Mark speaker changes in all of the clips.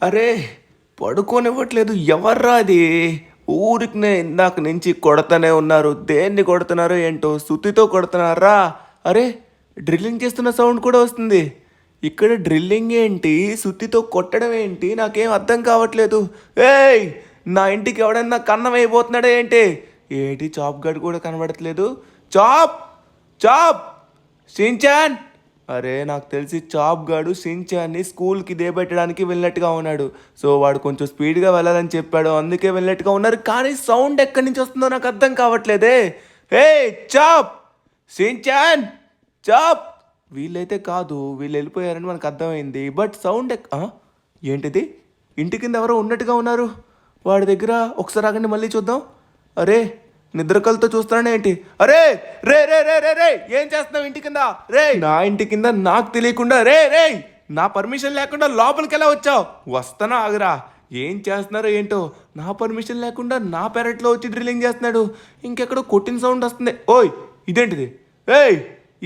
Speaker 1: అరే పడుకోనివ్వట్లేదు, ఎవర్రా అది? ఊరికనే ఇందాక నుంచి కొడతానే ఉన్నారు. దేన్ని కొడుతున్నారో ఏంటో, సుత్తితో కొడుతున్నారా? అరే డ్రిల్లింగ్ చేస్తున్న సౌండ్ కూడా వస్తుంది. ఇక్కడ డ్రిల్లింగ్ ఏంటి, సుత్తితో కొట్టడం ఏంటి, నాకేం అర్థం కావట్లేదు. ఏయ్, నా ఇంటికి ఎవడన్నా కన్నం అయిపోతున్నాడా ఏంటి? ఏంటి చాప్ గడ్ కూడా కనబడట్లేదు. చాప్ చాప్ షించాన్. అరే నాకు తెలిసి చాప్ గాడు షించాన్ని స్కూల్కి దేబెట్టడానికి వెళ్ళినట్టుగా ఉన్నాడు. సో వాడు కొంచెం స్పీడ్గా వెళ్ళాలని చెప్పాడు, అందుకే వెళ్ళినట్టుగా ఉన్నారు. కానీ సౌండ్ ఎక్కడి నుంచి వస్తుందో నాకు అర్థం కావట్లేదే. హే చాప్, షించాన్, చాప్. వీళ్ళైతే కాదు, వీళ్ళు వెళ్ళిపోయారని మనకు అర్థమైంది. బట్ సౌండ్ ఏంటిది? ఇంటి కింద ఎవరో ఉన్నట్టుగా ఉన్నారు. వాడి దగ్గర ఒకసారి ఆగండి, మళ్ళీ చూద్దాం. అరే నిద్రకలతో చూస్తానే ఏంటి? అరే రే రే రే రే రే ఏం చేస్తున్నావు ఇంటి కింద? రే నా ఇంటి కింద నాకు తెలియకుండా, రే రే నా పర్మిషన్ లేకుండా లోపలికి ఎలా వచ్చావు? వస్తానా ఆగురా. ఏం చేస్తున్నారో ఏంటో, నా పర్మిషన్ లేకుండా నా పెరట్లో వచ్చి డ్రిల్లింగ్ చేస్తున్నాడు. ఇంకెక్కడో కొట్టిన సౌండ్ వస్తుంది. ఓయ్ ఇదేంటిది? ఏయ్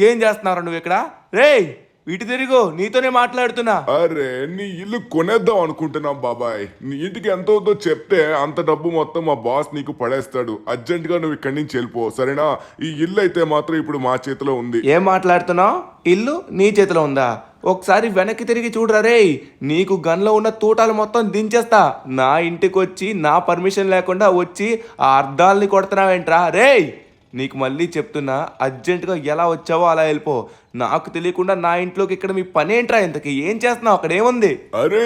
Speaker 1: ఏం చేస్తున్నారు నువ్వు ఇక్కడ? రేయ్ ఇటు తిరిగు, నీతోనే మాట్లాడుతున్నా.
Speaker 2: అరే నీ ఇల్లు కొనేద్దాం అనుకుంటున్నాం బాబాయ్. నీ ఇంటికి ఎంత అవుతుందో చెప్తే అంత డబ్బు మొత్తం మా బాస్ నీకు పడేస్తాడు. అర్జెంట్ గా నువ్వు ఇక్కడి నుంచి వెళ్ళిపో, సరేనా? ఈ ఇల్లు అయితే మాత్రం ఇప్పుడు మా చేతిలో ఉంది.
Speaker 1: ఏం మాట్లాడుతున్నావు? ఇల్లు నీ చేతిలో ఉందా? ఒకసారి వెనక్కి తిరిగి చూడరా రే. నీకు గన్లో ఉన్న తూటాలు మొత్తం దించేస్తా. నా ఇంటికి వచ్చి నా పర్మిషన్ లేకుండా వచ్చి ఆ అర్థాలని కొడుతున్నావేంట్రా రేయ్? నీకు మళ్ళీ చెప్తున్నా, అర్జెంటుగా ఎలా వచ్చావో అలా వెళ్ళిపో. నాకు తెలియకుండా నా ఇంట్లోకి ఇక్కడ మీ పని ఏంట్రా? ఇంతకీ ఏం చేస్తున్నావు? అక్కడ ఏముంది?
Speaker 2: అరే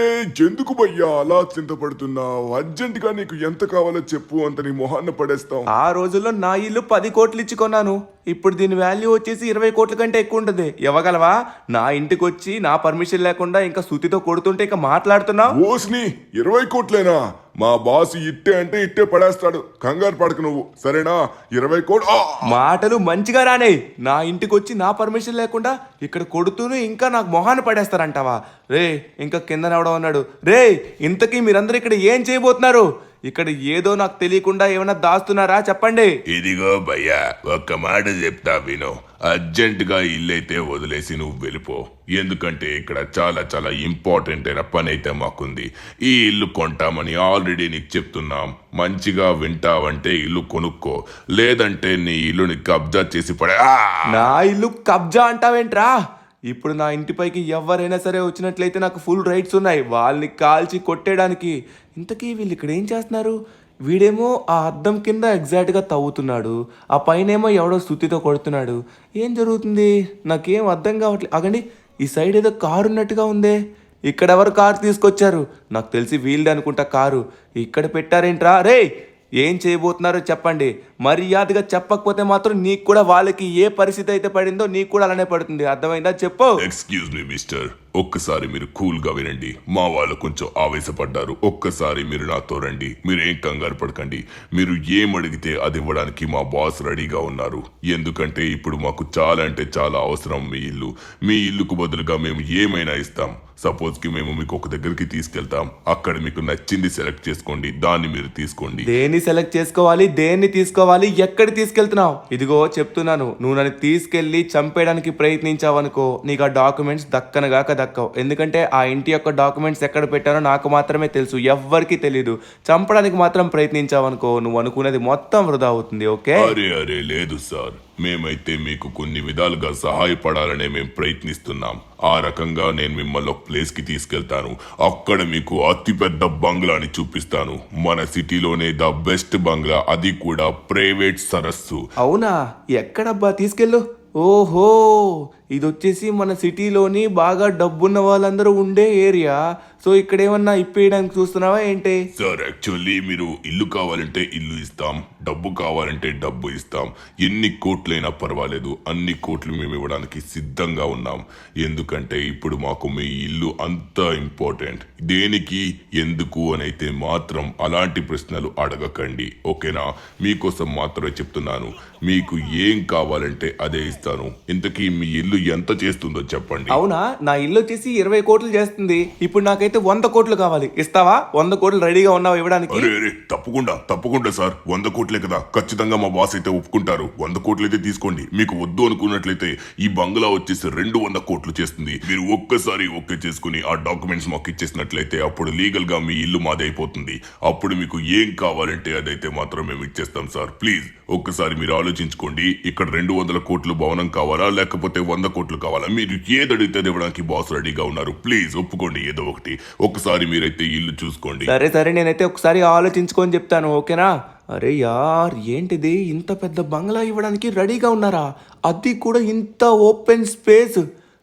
Speaker 2: ఎందుకు భయ్యా అలా చింతపడుతున్నావు? అర్జెంట్ గా నీకు ఎంత కావాలో చెప్పు, అంత నీ మొహాన్ని పడేస్తాం.
Speaker 1: ఆ రోజుల్లో నా ఇల్లు 10 కోట్లు ఇచ్చి కొన్నాను. ఇప్పుడు దీని వాల్యూ వచ్చేసి 20 కోట్ల కంటే ఎక్కువ ఉంటుంది. ఇవ్వగలవా? నా ఇంటికి వచ్చి నా పర్మిషన్ లేకుండా ఇంకా సుతితో కొడుతుంటే ఇంకా మాట్లాడుతున్నావు?
Speaker 2: ఓస్ని 20 కోట్లేనా? మా బాస్ ఇట్టే అంటే ఇట్టే పడేస్తాడు, కంగారు పడకు నువ్వు, సరేనా? 20 కోట్లు.
Speaker 1: మాటలు మంచిగా రానే. నా ఇంటికి వచ్చి నా పర్మిషన్ లేకుండా ఇక్కడ కొడుతూనే ఇంకా నాకు మొహాన్ని పడేస్తారంటావా? రే ఇంకా కింద నవ్వడం అన్నాడు. రే ఇంతకీ మీరందరూ ఇక్కడ ఏం చేయబోతున్నారు? ఇక్కడ ఏదో నాకు తెలియకుండా ఏమైనా దాస్తున్నారా? చెప్పండి.
Speaker 3: ఇదిగో భయ్యా, ఒక్క మాట చెప్తా విను. అర్జెంటుగా ఇల్లైతే వదిలేసి నువ్వు వెళ్ళిపో. ఎందుకంటే ఇక్కడ చాలా చాలా ఇంపార్టెంట్ అయిన పని అయితే మాకుంది. ఈ ఇల్లు కొంటామని ఆల్రెడీ నీకు చెప్తున్నాం. మంచిగా వింటావంటే ఇల్లు కొనుక్కో, లేదంటే నీ ఇల్లుని కబ్జా చేసి పడే.
Speaker 1: నా ఇల్లు కబ్జా అంటావేంట్రా? ఇప్పుడు నా ఇంటిపైకి ఎవరైనా సరే వచ్చినట్లయితే నాకు ఫుల్ రైట్స్ ఉన్నాయి వాళ్ళని కాల్చి కొట్టేయడానికి. ఇంతకీ వీళ్ళు ఇక్కడ ఏం చేస్తున్నారు? వీడేమో ఆ అద్దం కింద ఎగ్జాక్ట్గా తవ్వుతున్నాడు, ఆ పైనేమో ఎవడో సుత్తితో కొడుతున్నాడు. ఏం జరుగుతుంది నాకేం అర్థం కావట్లేదు. ఆగండి, ఈ సైడ్ ఏదో కారు ఉన్నట్టుగా ఉందే. ఇక్కడ ఎవరు కారు తీసుకొచ్చారు? నాకు తెలిసి వీళ్ళే అనుకుంటా కారు. ఇక్కడ పెట్టారేంట్రా? రే ఏం చేయబోతున్నారో చెప్పండి. మర్యాదగా చెప్పకపోతే మాత్రం నీకు కూడా వాళ్ళకి ఏ పరిస్థితి అయితే పడిందో నీకు కూడా అలానే పడుతుంది. అర్థమైందా? చెప్పు.
Speaker 3: ఎక్స్క్యూజ్ మీ మిస్టర్, ఒక్కసారి మీరు కూల్ గా వినండి. మా వాళ్ళు కొంచెం ఆవేశపడ్డారు. ఒక్కసారి మీరు నాతో రండి. మీరు ఏం కంగారు పడకండి. మీరు ఏం అడిగితే అది ఇవ్వడానికి మా బాస్ రెడీగా ఉన్నారు. ఎందుకంటే ఇప్పుడు మాకు చాలా అంటే చాలా అవసరం మీ ఇల్లు. మీ ఇల్లుకు బదులుగా మేము ఏమైనా ఇస్తాం. సపోజ్ కి మేము మీకు ఒక దగ్గరికి తీసుకెళ్తాం, అక్కడ మీకు నచ్చింది సెలెక్ట్ చేసుకోండి, దాన్ని మీరు తీసుకోండి.
Speaker 1: దేన్ని సెలెక్ట్ చేసుకోవాలి, దేన్ని తీసుకోవాలి, ఎక్కడ తీసుకెళ్తున్నావు? ఇదిగో చెప్తున్నాను, నువ్వు నన్ను తీసుకెళ్లి చంపేయడానికి ప్రయత్నించావనుకో నీకు ఆ డాక్యుమెంట్స్ దక్కనగాక దక్కవు. ఎందుకంటే ఆ ఇంటి యొక్క డాక్యుమెంట్స్ ఎక్కడ పెట్టానో నాకు మాత్రమే తెలుసు, ఎవ్వరికి తెలీదు. చంపడానికి మాత్రం ప్రయత్నించావనుకో నువ్వు అనుకున్నది మొత్తం వృధా అవుతుంది. ఓకే?
Speaker 3: అరే అరే లేదు సార్, మేమైతే మీకు కొన్ని విధాలుగా సహాయపడాలనే మేము ప్రయత్నిస్తున్నాం. ఆ రకంగా నేను మిమ్మల్ని ఒక ప్లేస్ కి తీసుకెళ్తాను. అక్కడ మీకు అతిపెద్ద బంగ్లాని చూపిస్తాను. మన సిటీలోనే ద బెస్ట్ బంగ్లా, అది కూడా ప్రైవేట్ సరస్సు.
Speaker 1: అవునా? ఎక్కడబ్బా? తీసుకెళ్ళు. ఓహో, ఇది వచ్చేసి మన సిటీలోని బాగా డబ్బున్న వాళ్ళందరూ ఉండే ఏరియా. సో ఇక్కడ ఏమన్నా ఇప్పేయడానికి చూస్తున్నావా ఏంటి?
Speaker 3: సార్ యాక్చువల్లీ మీరు ఇల్లు కావాలంటే ఇల్లు ఇస్తాం, డబ్బు కావాలంటే డబ్బు ఇస్తాం. ఎన్ని కోట్లైనా పర్వాలేదు, అన్ని కోట్లు మేము ఇవ్వడానికి సిద్ధంగా ఉన్నాం. ఎందుకంటే ఇప్పుడు మాకు మీ ఇల్లు అంత ఇంపార్టెంట్. దేనికి, ఎందుకు అని అయితే మాత్రం అలాంటి ప్రశ్నలు అడగకండి, ఓకేనా? మీకోసం మాత్రమే చెప్తున్నాను. మీకు ఏం కావాలంటే అదే ఇస్తాను. ఇంతకీ మీ ఇల్లు ఎంత చేస్తుందో చెప్పండి.
Speaker 1: అవునా, నా ఇల్లు వచ్చేసి 20 కోట్లు చేస్తుంది. ఇప్పుడు నాకైతే 100 కోట్లు కావాలి. ఇస్తావా? 100 కోట్లు రెడీగా ఉన్నావు ఇవ్వడానికి?
Speaker 3: అరే తప్పకుండా సార్, 100 కోట్లే కదా, ఖచ్చితంగా మా బాస్ అయితే ఒప్పుకుంటారు. 100 కోట్లు అయితే తీసుకోండి. మీకు వద్దు అనుకున్నట్లయితే ఈ బంగ్లా వచ్చేసి 200 కోట్లు చేస్తుంది. మీరు ఒక్కసారి ఓకే చేసుకుని ఆ డాక్యుమెంట్స్ మాకు ఇచ్చేసినట్లయితే అప్పుడు లీగల్ గా మీ ఇల్లు మాదే అయిపోతుంది. అప్పుడు మీకు ఏం కావాలంటే అదైతే మాత్రం మేము ఇచ్చేస్తాం సార్. ప్లీజ్ ఒక్కసారి మీరు ఆలోచించుకోండి. ఇక్కడ 200 కోట్లు భవనం కావాలా లేకపోతే 100 కోట్లు కావాలా? మీరు ఏది అడిగితే ఇవ్వడానికి బాస్ రెడీగా ఉన్నారు. ప్లీజ్ ఒప్పుకోండి ఏదో ఒకటి. ఒక్కసారి మీరైతే ఇల్లు చూసుకోండి.
Speaker 1: సరే నేనైతే ఒకసారి ఆలోచించుకొని చెప్తాను, ఓకేనా? అరే యార్, ఏంటిది ఇంత పెద్ద బంగ్లా ఇవ్వడానికి రెడీగా ఉన్నారా? అది కూడా ఇంత ఓపెన్ స్పేస్.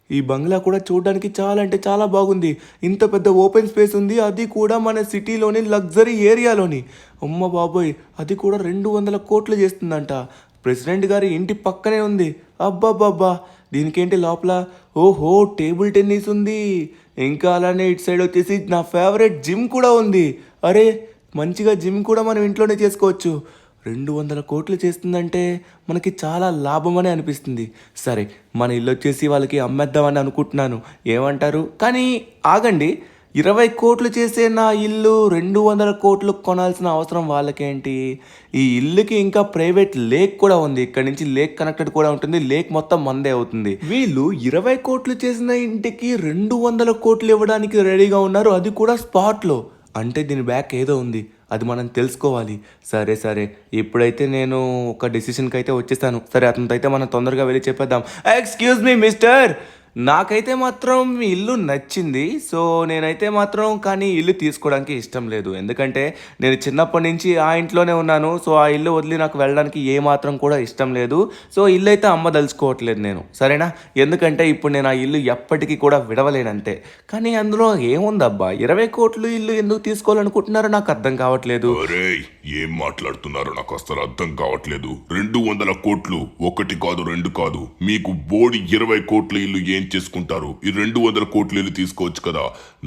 Speaker 1: ఈ బంగ్లా కూడా చూడడానికి చాలా అంటే చాలా బాగుంది. ఇంత పెద్ద ఓపెన్ స్పేస్ ఉంది, అది కూడా మన సిటీలోని లగ్జరీ ఏరియాలోని. అమ్మ బాబోయ్, అది కూడా 200 కోట్లు చేస్తుందంట. ప్రెసిడెంట్ గారి ఇంటి పక్కనే ఉంది. అబ్బాబ్బాబ్బా, దీనికేంటి లోపల? ఓహో, టేబుల్ టెన్నిస్ ఉంది. ఇంకా అలానే ఇటు సైడ్ వచ్చేసి నా ఫేవరెట్ జిమ్ కూడా ఉంది. అరే, మంచిగా జిమ్ కూడా మనం ఇంట్లోనే చేసుకోవచ్చు. 200 కోట్లు చేస్తుందంటే మనకి చాలా లాభమని అనిపిస్తుంది. సరే, మన ఇల్లు వచ్చేసి వాళ్ళకి అమ్మేద్దామని అనుకుంటున్నాను. ఏమంటారు? కానీ ఆగండి, 20 కోట్లు చేసే నా ఇల్లు 200 కోట్లు కొనాల్సిన అవసరం వాళ్ళకేంటి? ఈ ఇల్లుకి ఇంకా ప్రైవేట్ లేక్ కూడా ఉంది. ఇక్కడ నుంచి లేక్ కనెక్టెడ్ కూడా ఉంటుంది. లేక్ మొత్తం మందే అవుతుంది. వీళ్ళు 20 కోట్లు చేసిన ఇంటికి 200 కోట్లు ఇవ్వడానికి రెడీగా ఉన్నారు, అది కూడా స్పాట్లో. అంటే దీని బ్యాక్ ఏదో ఉంది, అది మనం తెలుసుకోవాలి. సరే ఇప్పుడైతే నేను ఒక డెసిషన్కి అయితే వచ్చేసాను. సరే, అతనితో అయితే మనం తొందరగా వెళ్ళి చెప్పేద్దాం. ఎక్స్క్యూజ్ మీ మిస్టర్, నాకైతే మాత్రం మీ ఇల్లు నచ్చింది. సో నేనైతే మాత్రం కానీ ఇల్లు తీసుకోవడానికి ఇష్టం లేదు. ఎందుకంటే నేను చిన్నప్పటి నుంచి ఆ ఇంట్లోనే ఉన్నాను. సో ఆ ఇల్లు వదిలి నాకు వెళ్ళడానికి ఏమాత్రం కూడా ఇష్టం లేదు. సో ఇల్లు అయితే అమ్మదలుచుకోవట్లేదు నేను, సరేనా? ఎందుకంటే ఇప్పుడు నేను ఆ ఇల్లు ఎప్పటికీ కూడా విడవలేనంతే. కానీ అందులో ఏముందబ్బా, 20 కోట్లు ఇల్లు ఎందుకు తీసుకోవాలనుకుంటున్నారో నాకు అర్థం కావట్లేదు.
Speaker 3: అరే, ఏం మాట్లాడుతున్నారో నాకు అసలు అర్థం కావట్లేదు. 200 కోట్లు, 1 కాదు 2 కాదు, మీకు బోడి 20 కోట్ల ఇల్లు ఏం చేసుకుంటారు? ఈ 200 కోట్ల ఇల్లు తీసుకోవచ్చు కదా.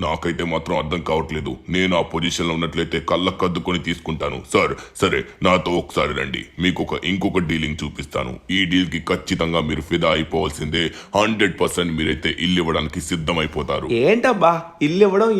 Speaker 3: నాకైతే మాత్రం అర్థం కావట్లేదు. నేను ఆ పొజిషన్ లో ఉన్నట్లయితే కళ్ళకద్దుకొని తీసుకుంటాను. సార్ సరే, నాతో ఒకసారి రండి, మీకు ఇంకొక డీలింగ్ చూపిస్తాను. ఈ డీల్ కి ఖచ్చితంగా మీరు ఫిదా అయిపోవాల్సిందే. 100% మీరైతే ఇల్లు ఇవ్వడానికి సిద్ధమైపోతారు.
Speaker 1: ఏంటబ్బా, ఇల్లు ఇవ్వడం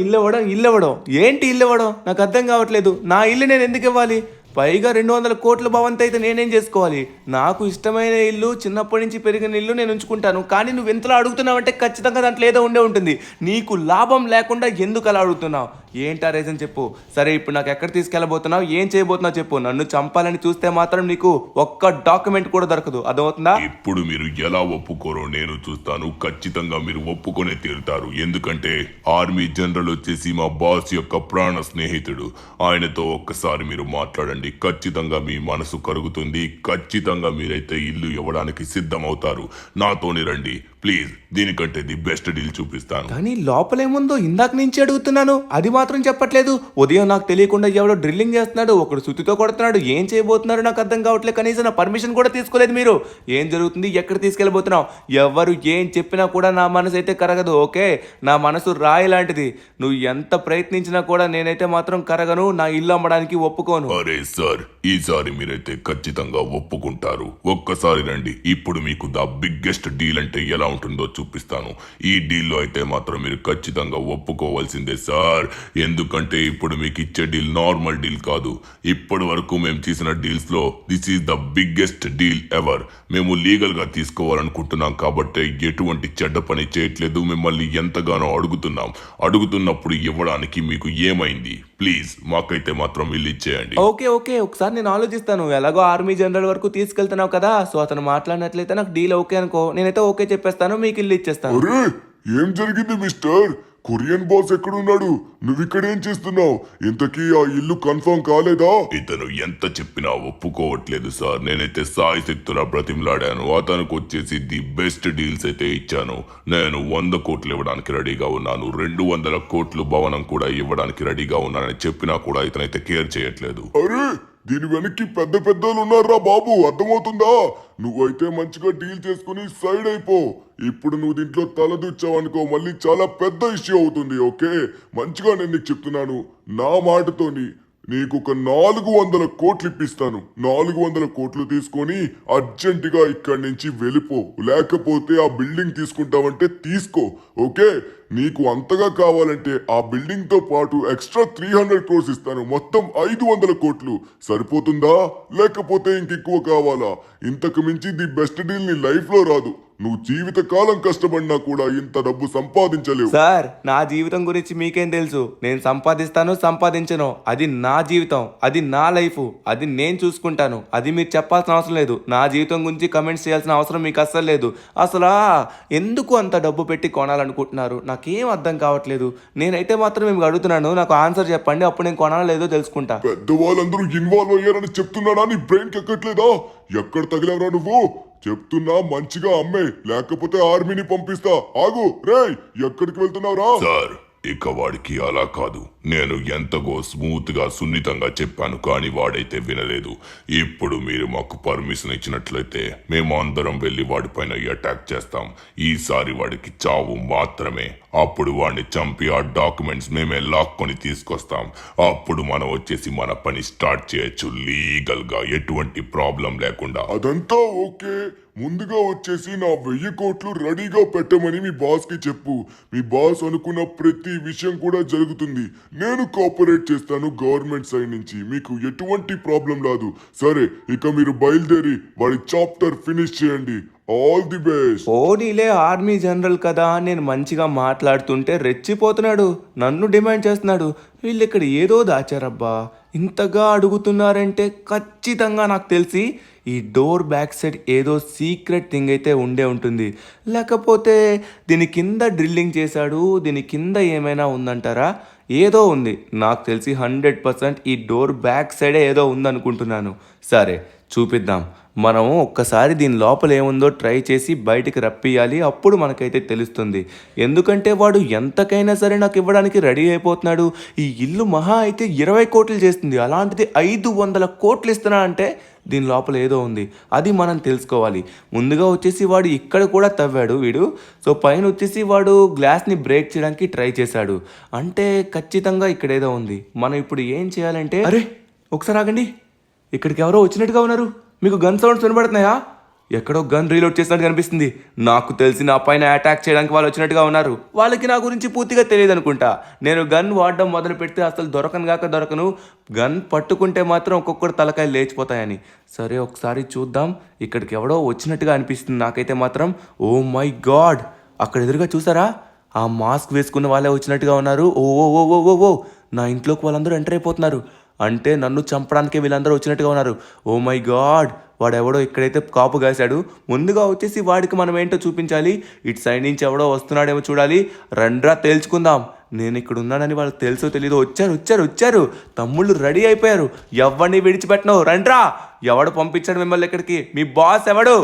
Speaker 1: ఏంటి ఇల్లు ఇవ్వడం? నాకు అర్థం కావట్లేదు. నా ఇల్లు నేను ఎందుకు ఇవ్వాలి? పైగా 200 కోట్ల భవంతి అయితే నేనేం చేసుకోవాలి? నాకు ఇష్టమైన ఇల్లు, చిన్నప్పటి నుంచి పెరిగిన ఇల్లు నేను ఉంచుకుంటాను. కానీ నువ్వు ఎంతలా అడుగుతున్నావంటే ఖచ్చితంగా దాంట్లో ఏదో ఉండే ఉంటుంది. నీకు లాభం లేకుండా ఎందుకు అలా అడుగుతున్నావు? ఏంటా రీజన్ చెప్పు. సరే, ఇప్పుడు నాకు ఎక్కడ తీసుకెళ్ళబోతున్నావు, ఏం చేయబోతున్నావు చెప్పు. నన్ను చంపాలని చూస్తే మాత్రం నీకు ఒక్క డాక్యుమెంట్ కూడా దొరకదు, అర్థమవుతుందా?
Speaker 3: ఇప్పుడు మీరు ఎలా ఒప్పుకోరో నేను చూస్తాను. ఖచ్చితంగా మీరు ఒప్పుకొనే తీరుతారు. ఎందుకంటే ఆర్మీ జనరల్ వచ్చేసి మా బాస్ యొక్క ప్రాణ స్నేహితుడు. ఆయనతో ఒక్కసారి మీరు మాట్లాడండి. ఖచ్చితంగా మీ మనసు కరుగుతుంది. ఖచ్చితంగా మీరైతే ఇల్లు ఇవ్వడానికి సిద్ధమవుతారు. నాతోనే రండి ప్లీజ్. దీనికంటే ది బెస్ట్ డీల్ చూపిస్తాను.
Speaker 1: కానీ లోపలేముందో ఇందాక నుంచి అడుగుతున్నాను, అది మాత్రం చెప్పట్లేదు. ఉదయం నాకు తెలియకుండా ఎవడో డ్రిల్లింగ్ చేస్తున్నాడు, ఒకడు సుత్తితో కొడుతున్నాడు. ఏం చేయబోతున్నారో నాకు అర్థం కావట్లేదు. కనీసం నా పర్మిషన్ కూడా తీసుకోలేదు మీరు. ఏం జరుగుతుంది, ఎక్కడ తీసుకెళ్ళబోతున్నావు? ఎవరు ఏం చెప్పినా కూడా నా మనసు అయితే కరగదు, ఓకే? నా మనసు రాయి లాంటిది. నువ్వు ఎంత ప్రయత్నించినా కూడా నేనైతే మాత్రం కరగను. నా ఇల్లు అమ్మడానికి ఒప్పుకోను.
Speaker 3: అరే సార్, ఈసారి మీరైతే ఖచ్చితంగా ఒప్పుకుంటారు. ఒక్కసారి రండి. ఇప్పుడు మీకు ద బిగ్గెస్ట్ డీల్ అంటే ఎలా ఉంటుందో చూపిస్తాను. ఈ డీల్లో అయితే మాత్రం మీరు ఖచ్చితంగా ఒప్పుకోవాల్సిందే సార్. ఎందుకంటే ఇప్పుడు మీకు ఇచ్చే డీల్ నార్మల్ డీల్ కాదు. ఇప్పటి వరకు మేము చేసిన డీల్స్ లో this is the biggest deal ever. మేము లీగల్ గా తీసుకోవాలనుకుంటున్నాం కాబట్టి ఎటువంటి చెడ్డ పని చేయట్లేదు. మిమ్మల్ని ఎంతగానో అడుగుతున్నప్పుడు ఇవ్వడానికి మీకు ఏమైంది? ప్లీజ్ మాకైతే మాత్రం ఇల్లు ఇచ్చేయండి.
Speaker 1: ఓకే, ఒకసారి నేను ఆలోచిస్తాను. ఎలాగో ఆర్మీ జనరల్ వరకు తీసుకెళ్తున్నావు కదా, సో అతను మాట్లాడినట్లయితే నాకు డీల్ ఓకే అనుకో, నేనైతే ఓకే చెప్పేస్తాను, మీకు ఇల్లు ఇచ్చేస్తాను.
Speaker 2: అరే, ఏం జరిగింది మిస్టర్? కొరియన్ బాస్ ఎక్కడున్నాడు? నువ్వు ఇక్కడ ఏం చేస్తున్నావు? ఇంతకీ ఆ ఇల్లు కన్ఫర్మ్ కాలేదా?
Speaker 3: ఇతను ఎంత చెప్పినా ఒప్పుకోవట్లేదు సార్. నేనైతే సాయి శక్తులా బ్రతిమలాడాను. అతనికి వచ్చేసి ది బెస్ట్ డీల్స్ అయితే ఇచ్చాను. నేను 100 కోట్లు ఇవ్వడానికి రెడీగా ఉన్నాను. 200 కోట్లు భవనం కూడా ఇవ్వడానికి రెడీగా ఉన్నానని చెప్పినా కూడా ఇతనైతే కేర్ చేయట్లేదు.
Speaker 2: అరే, దీని వెనక్కి పెద్ద పెద్దలు ఉన్నారా బాబు, అర్థమవుతుందా? నువ్వైతే మంచిగా డీల్ చేసుకుని సైడ్ అయిపో. ఇప్పుడు నువ్వు దీంట్లో తలదూర్చావనుకో మళ్ళీ చాలా పెద్ద ఇష్యూ అవుతుంది, ఓకే? మంచిగా నేను నీకు చెప్తున్నాను, నా మాటతోని నీకు ఒక 400 కోట్లు ఇప్పిస్తాను. 400 కోట్లు తీసుకొని అర్జెంటుగా ఇక్కడి నుంచి వెళ్ళిపో. లేకపోతే ఆ బిల్డింగ్ తీసుకుంటావంటే తీసుకో. ఓకే, నీకు అంతగా కావాలంటే ఆ బిల్డింగ్ తో పాటు ఎక్స్ట్రా 300 క్రోర్స్ ఇస్తాను. మొత్తం 500 కోట్లు సరిపోతుందా, లేకపోతే ఇంకెక్కువ కావాలా? ఇంతకు మించి ది బెస్ట్ డీల్ నీ లైఫ్ లో రాదు. నువ్వు జీవితకాలం కష్టపడినా కూడా ఇంత డబ్బు సంపాదించలేవు.
Speaker 1: సార్, నా జీవితం గురించి మీకేం తెలుసు? నేను సంపాదిస్తాను సంపాదించను, అది నా జీవితం, అది నా లైఫ్, అది నేను చూసుకుంటాను. అది మీరు చెప్పాల్సిన అవసరం లేదు. నా జీవితం గురించి కమెంట్స్ చేయాల్సిన అవసరం మీకు అస్సలు లేదు. అసలు ఎందుకు అంత డబ్బు పెట్టి కొనాలనుకుంటున్నారు? నాకేం అర్థం కావట్లేదు. నేనైతే మాత్రం మేము అడుగుతున్నాను, నాకు ఆన్సర్ చెప్పండి, అప్పుడు నేను కొనాలో లేదో తెలుసుకుంటా.
Speaker 2: పెద్దవాళ్ళందరూ ఇన్వాల్వ్ అయ్యారని చెప్తున్నానా? నీ బ్రెయిన్ ఎక్కట్లేదా? ఎక్కడ తగిలేవరా నువ్వు? చెప్తున్నా మంచిగా అమ్మే, లేకపోతే ఆర్మీని పంపిస్తా. ఆగు రేయ్, ఎక్కడికి వెళ్తున్నావురా?
Speaker 3: సార్, ఇక వాడికి అలా కాదు. నేను ఎంతగో స్మూత్ గా సున్నితంగా చెప్పాను, కానీ వాడైతే వినలేదు. ఇప్పుడు మీరు మాకు పర్మిషన్ ఇచ్చినట్లయితే మేము అందరం వెళ్లి వాడిపైన అటాక్ చేస్తాం. ఈసారి వాడికి చావు మాత్రమే. అప్పుడు వాడిని చంపి ఆ డాక్యుమెంట్స్ మేమే లాక్కొని తీసుకొస్తాం. అప్పుడు మనం వచ్చేసి మన పని స్టార్ట్ చేయొచ్చు లీగల్ గా, ఎటువంటి ప్రాబ్లం లేకుండా.
Speaker 2: అదంతా ఓకే. ముందుగా వచ్చేసి నా 1000 కోట్లు రెడీగా పెట్టమని మీ బాస్ కి చెప్పు. మీ బాస్ అనుకున్న ప్రతి విషయం కూడా జరుగుతుంది. నేను కోఆపరేట్ చేస్తాను గవర్నమెంట్ సైడ్ నుంచి. మీకు ఎటువంటి ప్రాబ్లం రాదు. సరే, ఇక మీరు బయలుదేరి వాడి చాప్టర్ ఫినిష్ చేయండి. All the best.
Speaker 1: పోనీలే, ఆర్మీ జనరల్ కదా, నేను మంచిగా మాట్లాడుతుంటే రెచ్చిపోతున్నాడు, నన్ను డిమాండ్ చేస్తున్నాడు. వీళ్ళు ఇక్కడ ఏదో దాచారబ్బా. ఇంతగా అడుగుతున్నారంటే ఖచ్చితంగా నాకు తెలిసి ఈ డోర్ బ్యాక్ సైడ్ ఏదో సీక్రెట్ థింగ్ అయితే ఉండే ఉంటుంది. లేకపోతే దీని కింద డ్రిల్లింగ్ చేశాడు, దీని కింద ఏమైనా ఉందంటారా? ఏదో ఉంది. నాకు తెలిసి 100% ఈ డోర్ బ్యాక్ సైడే ఏదో ఉందనుకుంటున్నాను. సరే, చూపిద్దాం. మనం ఒక్కసారి దీని లోపల ఏముందో ట్రై చేసి బయటికి రప్పియాలి. అప్పుడు మనకైతే తెలుస్తుంది. ఎందుకంటే వాడు ఎంతకైనా సరే నాకు ఇవ్వడానికి రెడీ అయిపోతున్నాడు. ఈ ఇల్లు మహా అయితే 20 కోట్లు చేస్తుంది, అలాంటిది 500 కోట్లు ఇస్తున్నా అంటే దీని లోపల ఏదో ఉంది. అది మనం తెలుసుకోవాలి. ముందుగా వచ్చేసి వాడు ఇక్కడ కూడా తవ్వాడు వీడు. సో పైన వచ్చేసి వాడు గ్లాస్ని బ్రేక్ చేయడానికి ట్రై చేశాడు. అంటే ఖచ్చితంగా ఇక్కడ ఏదో ఉంది. మనం ఇప్పుడు ఏం చేయాలంటే, అరే ఒకసారి ఆగండి, ఇక్కడికి ఎవరో వచ్చినట్టుగా ఉన్నారు. మీకు గన్ సౌండ్స్ వినబడుతున్నాయా? ఎక్కడో గన్ రీలోడ్ చేసినట్టు కనిపిస్తుంది. నాకు తెలిసి నా పైన అటాక్ చేయడానికి వాళ్ళు వచ్చినట్టుగా ఉన్నారు. వాళ్ళకి నా గురించి పూర్తిగా తెలియదు అనుకుంటా. నేను గన్ వాడడం మొదలు పెడితే అసలు దొరకను. గన్ పట్టుకుంటే మాత్రం ఒక్కొక్కటి తలకాయలు లేచిపోతాయని. సరే, ఒకసారి చూద్దాం. ఇక్కడికి ఎవడో వచ్చినట్టుగా అనిపిస్తుంది నాకైతే మాత్రం. ఓ మై గాడ్, అక్కడ ఎదురుగా చూసారా? ఆ మాస్క్ వేసుకున్న వాళ్ళే వచ్చినట్టుగా ఉన్నారు. ఓ ఓ ఓ ఓ ఓ ఓ నా ఇంట్లోకి వాళ్ళందరూ ఎంటర్ అయిపోతున్నారు. అంటే నన్ను చంపడానికే వీళ్ళందరూ వచ్చినట్టుగా ఉన్నారు. ఓ మై గాడ్, వాడెవడో ఇక్కడైతే కాపు కాశాడు. ముందుగా వచ్చేసి వాడికి మనం ఏంటో చూపించాలి. ఇటు సైడ్ నుంచి ఎవడో వస్తున్నాడేమో చూడాలి. రండ్రా తేల్చుకుందాం. నేను ఇక్కడ ఉన్నానని వాళ్ళకి తెలుసో తెలీదో వచ్చారు. తమ్ముళ్ళు రెడీ అయిపోయారు. ఎవరిని విడిచిపెట్టను, రండ్రా. ఎవడు పంపించాడు మిమ్మల్ని ఇక్కడికి? మీ బాస్ ఎవడు?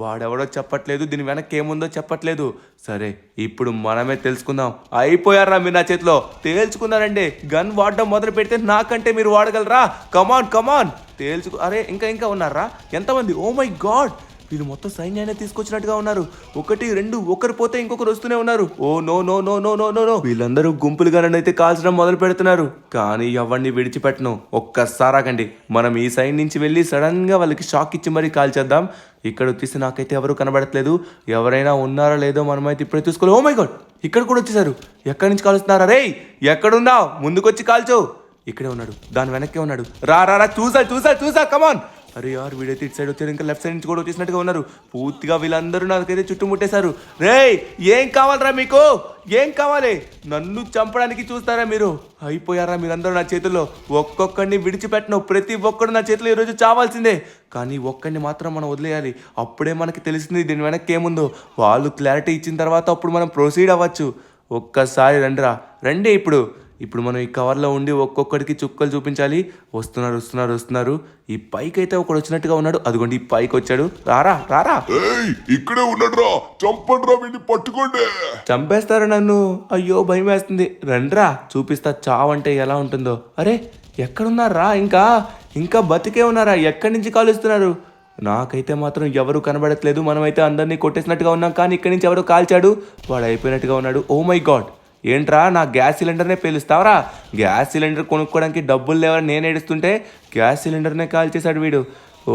Speaker 1: వాడెవడో చెప్పట్లేదు, దీని వెనక్కి ఏముందో చెప్పట్లేదు. సరే, ఇప్పుడు మనమే తెలుసుకుందాం. అయిపోయారా మీరు నా చేతిలో? తేల్చుకున్నారండి. గన్ వాడడం మొదలు పెడితే నాకంటే మీరు వాడగలరా? కమాన్ అరే ఇంకా ఉన్నారా? ఎంతమంది? ఓ మై గాడ్, వీళ్ళు మొత్తం సైన్యాన్ని తీసుకొచ్చినట్టుగా ఉన్నారు. 1, 2, ఒకరు పోతే ఇంకొకరు వస్తూనే ఉన్నారు. Oh no. వీళ్ళందరూ గుంపులుగా నన్ను అయితే కాల్చడం మొదలు పెడుతున్నారు. కానీ ఎవరిని విడిచిపెట్టను. ఒక్కసారి ఆగండి. మనం ఈ సైడ్ నుంచి వెళ్ళి సడన్ గా వాళ్ళకి షాక్ ఇచ్చి మరీ కాల్చేద్దాం. ఇక్కడ వచ్చేసి నాకైతే ఎవరు కనబడట్లేదు. ఎవరైనా ఉన్నారా లేదో మనమైతే ఇప్పుడే చూసుకోవాలి. ఓ మై గాడ్, ఇక్కడ కూడా వచ్చేసారు. ఎక్కడి నుంచి కాలుస్తున్నారా? రే, ఎక్కడున్నావు? ముందుకొచ్చి కాల్చో. ఇక్కడే ఉన్నాడు, దాని వెనక్కే ఉన్నాడు. రా చూసా కమాన్. అరే యార్, వీడైతే ఇటు సైడ్ వచ్చారు, ఇంకా లెఫ్ట్ సైడ్ నుంచి కూడా వచ్చేసినట్టుగా ఉన్నారు. పూర్తిగా వీళ్ళందరూ నాకైతే చుట్టుముట్టేశారు. రేయ్, ఏం కావాలరా మీకు? ఏం కావాలి? నన్ను చంపడానికి చూస్తారా మీరు? అయిపోయారా మీరందరూ నా చేతుల్లో? ఒక్కొక్కడిని విడిచిపెట్టను. ప్రతి ఒక్కడు నా చేతిలో ఈరోజు చావాల్సిందే. కానీ ఒక్కడిని మాత్రం మనం వదిలేయాలి. అప్పుడే మనకి తెలిసింది దీని వెనక్కి ఏముందో. వాళ్ళు క్లారిటీ ఇచ్చిన తర్వాత అప్పుడు మనం ప్రొసీడ్ అవ్వచ్చు. ఒక్కసారి రండి. ఇప్పుడు మనం ఈ కవర్లో ఉండి ఒక్కొక్కడికి చుక్కలు చూపించాలి. వస్తున్నారు. ఈ పైకి అయితే ఒకడు వచ్చినట్టుగా ఉన్నాడు. అదిగోండి, ఈ పైకి వచ్చాడు. రారా.
Speaker 2: ఇక్కడే ఉన్నాడురా, చంపండిరా, వీడిని పట్టుకోండి.
Speaker 1: చంపేస్తారా నన్ను? అయ్యో, భయం వేస్తుంది. రండ్రా, చూపిస్తా చావంటే ఎలా ఉంటుందో. అరే, ఎక్కడున్నారా? ఇంకా బతికే ఉన్నారా? ఎక్కడి నుంచి కాలుస్తున్నారు? నాకైతే మాత్రం ఎవరు కనబడట్లేదు. మనమైతే అందరినీ కొట్టేసినట్టుగా ఉన్నాం, కానీ ఇక్కడి నుంచి ఎవరో కాల్చాడు. వాడు అయిపోయినట్టుగా ఉన్నాడు. ఓ మై గాడ్, ఏంట్రా నా గ్యాస్ సిలిండర్నే పేలుస్తావరా? గ్యాస్ సిలిండర్ కొనుక్కోవడానికి డబ్బులు లేవని నేను ఏడుస్తుంటే గ్యాస్ సిలిండర్నే కాల్ చేశాడు వీడు.